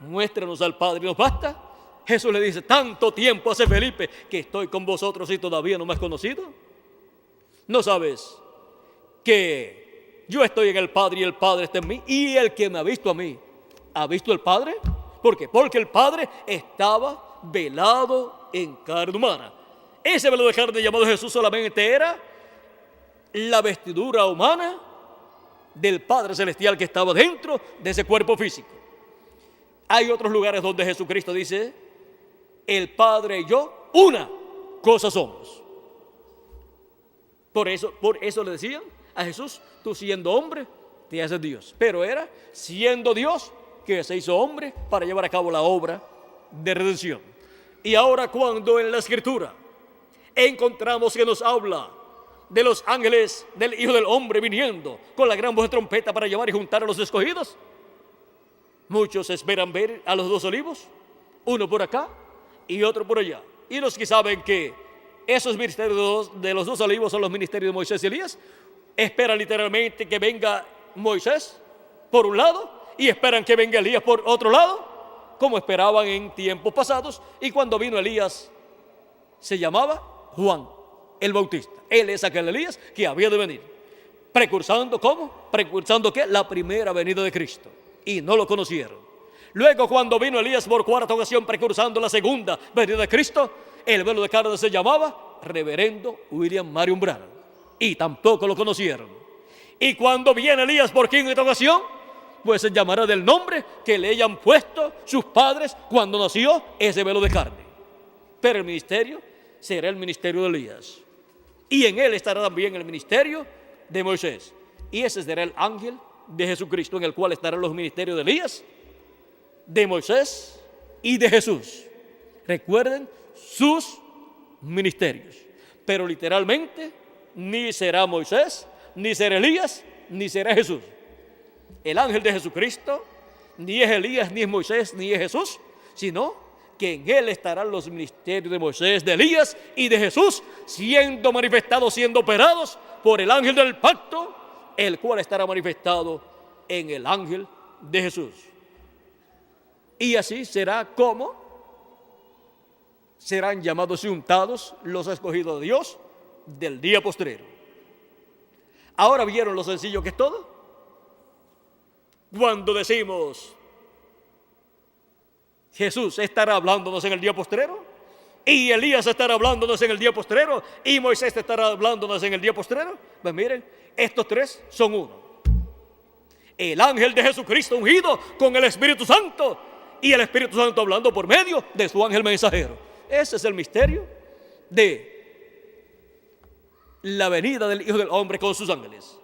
muéstranos al Padre y nos basta, Jesús le dice, tanto tiempo hace, Felipe, que estoy con vosotros y todavía no me has conocido. ¿No sabes que yo estoy en el Padre y el Padre está en mí? Y el que me ha visto a mí, ¿ha visto el Padre? ¿Por qué? Porque el Padre estaba velado en carne humana. Ese velo de carne llamado Jesús solamente era la vestidura humana del Padre Celestial que estaba dentro de ese cuerpo físico. Hay otros lugares donde Jesucristo dice, el Padre y yo, una cosa somos. Por eso le decían a Jesús, tú siendo hombre, te haces Dios. Pero era siendo Dios que se hizo hombre para llevar a cabo la obra de redención. Y ahora, cuando en la Escritura encontramos que nos habla de los ángeles del Hijo del Hombre viniendo con la gran voz de trompeta para llamar y juntar a los escogidos, muchos esperan ver a los dos olivos, uno por acá y otro por allá. Y los que saben que esos ministerios de los dos olivos son los ministerios de Moisés y Elías, esperan literalmente que venga Moisés por un lado y esperan que venga Elías por otro lado, como esperaban en tiempos pasados. Y cuando vino Elías, se llamaba Juan el Bautista. Él es aquel Elías que había de venir, precursando, ¿cómo? Precursando ¿qué? La primera venida de Cristo. Y no lo conocieron. Luego, cuando vino Elías por cuarta ocasión, precursando la segunda venida de Cristo, el velo de carne se llamaba Reverendo William Marion Branham, y tampoco lo conocieron. Y cuando viene Elías por quinta ocasión, pues se llamará del nombre que le hayan puesto sus padres cuando nació ese velo de carne. Pero el ministerio será el ministerio de Elías, y en él estará también el ministerio de Moisés, y ese será el ángel de Jesucristo, en el cual estarán los ministerios de Elías, de Moisés y de Jesús. Recuerden sus ministerios, pero literalmente ni será Moisés, ni será Elías, ni será Jesús. El ángel de Jesucristo ni es Elías, ni es Moisés, ni es Jesús, sino que en él estarán los ministerios de Moisés, de Elías y de Jesús, siendo manifestados, siendo operados por el ángel del pacto, el cual estará manifestado en el ángel de Jesús. Y así será como serán llamados y untados los escogidos de Dios del día postrero. Ahora, ¿vieron lo sencillo que es todo? Cuando decimos Jesús estará hablándonos en el día postrero, y Elías estará hablándonos en el día postrero, y Moisés estará hablándonos en el día postrero, pues miren, estos tres son uno. El ángel de Jesucristo ungido con el Espíritu Santo, y el Espíritu Santo hablando por medio de su ángel mensajero. Ese es el misterio de la venida del Hijo del Hombre con sus ángeles.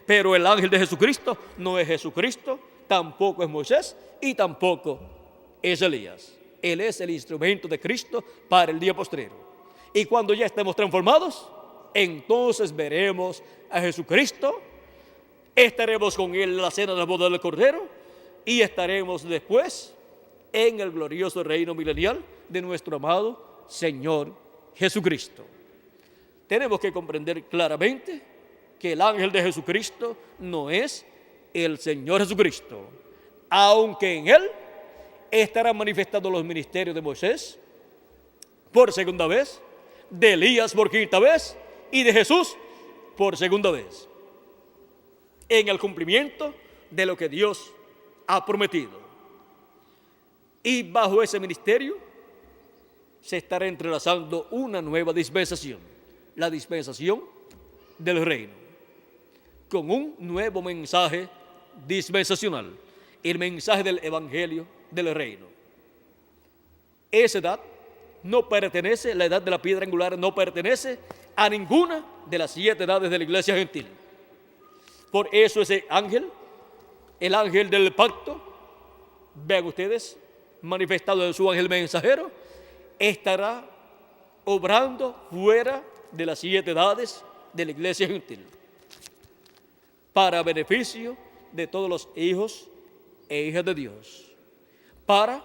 Pero el ángel de Jesucristo no es Jesucristo, tampoco es Moisés y tampoco es Elías. Él es el instrumento de Cristo para el día postrero. Y cuando ya estemos transformados, entonces veremos a Jesucristo, estaremos con Él en la cena de la boda del Cordero, y estaremos después en el glorioso reino milenial de nuestro amado Señor Jesucristo. Tenemos que comprender claramente que el ángel de Jesucristo no es el Señor Jesucristo, aunque en Él estarán manifestados los ministerios de Moisés por segunda vez, de Elías por quinta vez y de Jesús por segunda vez, en el cumplimiento de lo que Dios ha prometido. Y bajo ese ministerio se estará entrelazando una nueva dispensación, la dispensación del reino, con un nuevo mensaje dispensacional, el mensaje del evangelio del reino. Esa edad no pertenece, la edad de la piedra angular no pertenece a ninguna de las 7 edades de la iglesia gentil. Por eso ese ángel, el ángel del pacto, vean ustedes, manifestado en su ángel mensajero, estará obrando fuera de las 7 edades de la iglesia gentil, para beneficio de todos los hijos e hijas de Dios, para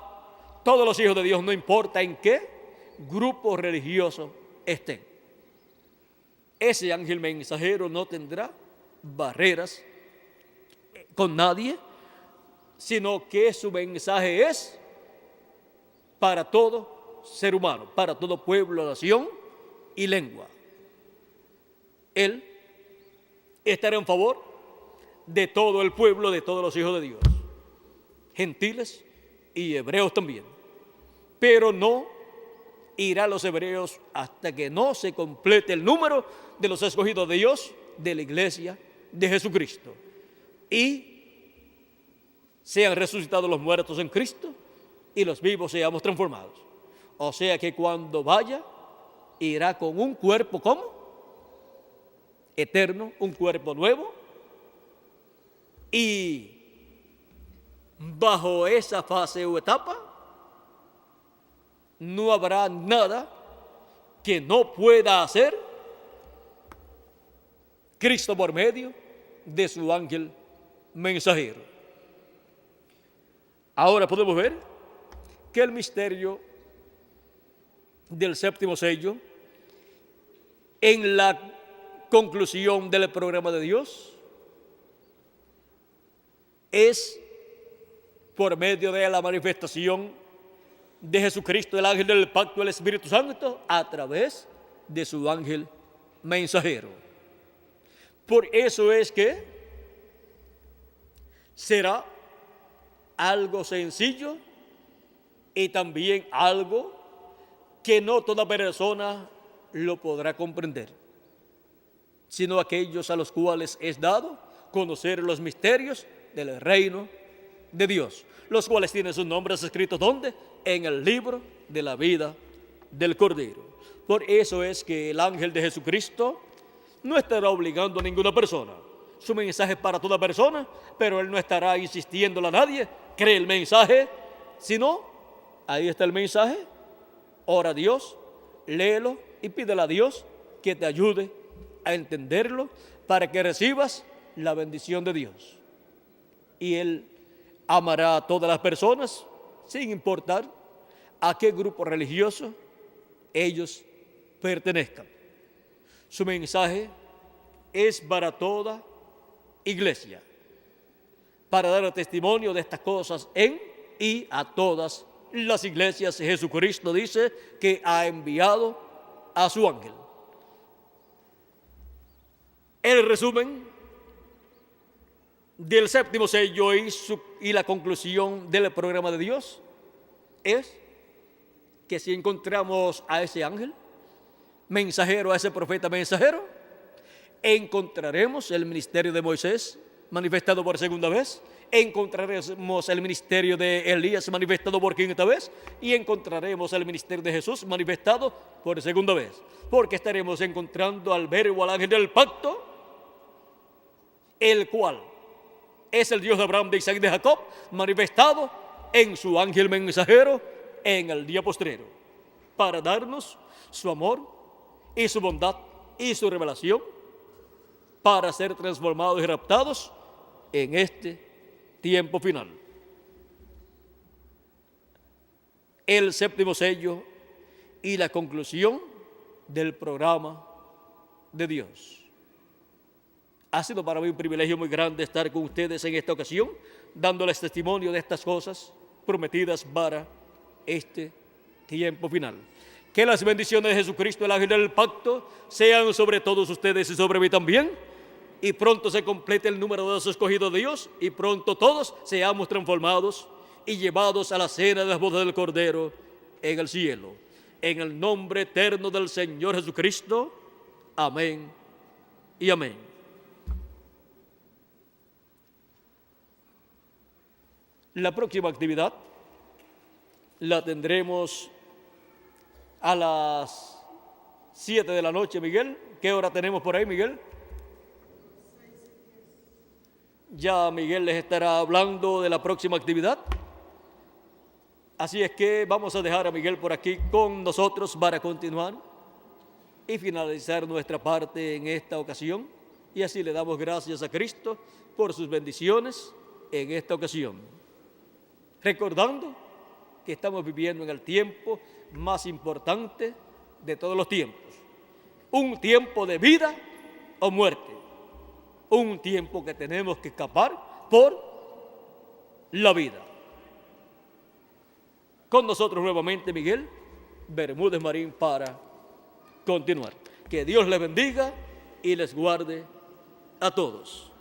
todos los hijos de Dios, no importa en qué grupo religioso estén. Ese ángel mensajero no tendrá barreras con nadie, sino que su mensaje es para todo ser humano, para todo pueblo, nación y lengua. Él estará en favor de todo el pueblo, de todos los hijos de Dios, gentiles y hebreos también. Pero no irá a los hebreos hasta que no se complete el número de los escogidos de Dios, de la iglesia de Jesucristo, y sean resucitados los muertos en Cristo y los vivos seamos transformados. O sea que cuando vaya, irá con un cuerpo, ¿cómo? Eterno, un cuerpo nuevo, y bajo esa fase o etapa no habrá nada que no pueda hacer Cristo por medio de su ángel mensajero. Ahora podemos ver que el misterio del séptimo sello, en la conclusión del programa de Dios, es por medio de la manifestación de Jesucristo, el ángel del pacto, el Espíritu Santo, a través de su ángel mensajero. Por eso es que será algo sencillo y también algo que no toda persona lo podrá comprender, sino aquellos a los cuales es dado conocer los misterios del reino de Dios, los cuales tienen sus nombres escritos ¿dónde? En el libro de la vida del Cordero. Por eso es que el ángel de Jesucristo no estará obligando a ninguna persona. Su mensaje es para toda persona, pero él no estará insistiéndole a nadie, cree el mensaje, sino, ahí está el mensaje, ora a Dios, léelo y pídele a Dios que te ayude a entenderlo para que recibas la bendición de Dios. Y él amará a todas las personas sin importar a qué grupo religioso ellos pertenezcan. Su mensaje es para toda iglesia, para dar testimonio de estas cosas en y a todas las iglesias. Jesucristo dice que ha enviado a su ángel. El resumen del séptimo sello y la conclusión del programa de Dios es que si encontramos a ese ángel mensajero, a ese profeta mensajero, encontraremos el ministerio de Moisés manifestado por segunda vez, encontraremos el ministerio de Elías manifestado por quinta vez y encontraremos el ministerio de Jesús manifestado por segunda vez, porque estaremos encontrando al verbo, al ángel del pacto, el cual es el Dios de Abraham, de Isaac y de Jacob, manifestado en su ángel mensajero en el día postrero, para darnos su amor y su bondad y su revelación, para ser transformados y raptados en este tiempo final. El séptimo sello y la conclusión del programa de Dios. Ha sido para mí un privilegio muy grande estar con ustedes en esta ocasión, dándoles testimonio de estas cosas prometidas para este tiempo final. Que las bendiciones de Jesucristo, el ángel del pacto, sean sobre todos ustedes y sobre mí también. Y pronto se complete el número de los escogidos de Dios y pronto todos seamos transformados y llevados a la cena de las bodas del Cordero en el cielo. En el nombre eterno del Señor Jesucristo. Amén y amén. La próxima actividad la tendremos a las 7 de la noche, Miguel. ¿Qué hora tenemos por ahí, Miguel? Ya Miguel les estará hablando de la próxima actividad. Así es que vamos a dejar a Miguel por aquí con nosotros para continuar y finalizar nuestra parte en esta ocasión. Y así le damos gracias a Cristo por sus bendiciones en esta ocasión. Recordando que estamos viviendo en el tiempo más importante de todos los tiempos. Un tiempo de vida o muerte. Un tiempo que tenemos que escapar por la vida. Con nosotros nuevamente Miguel Bermúdez Marín para continuar. Que Dios les bendiga y les guarde a todos.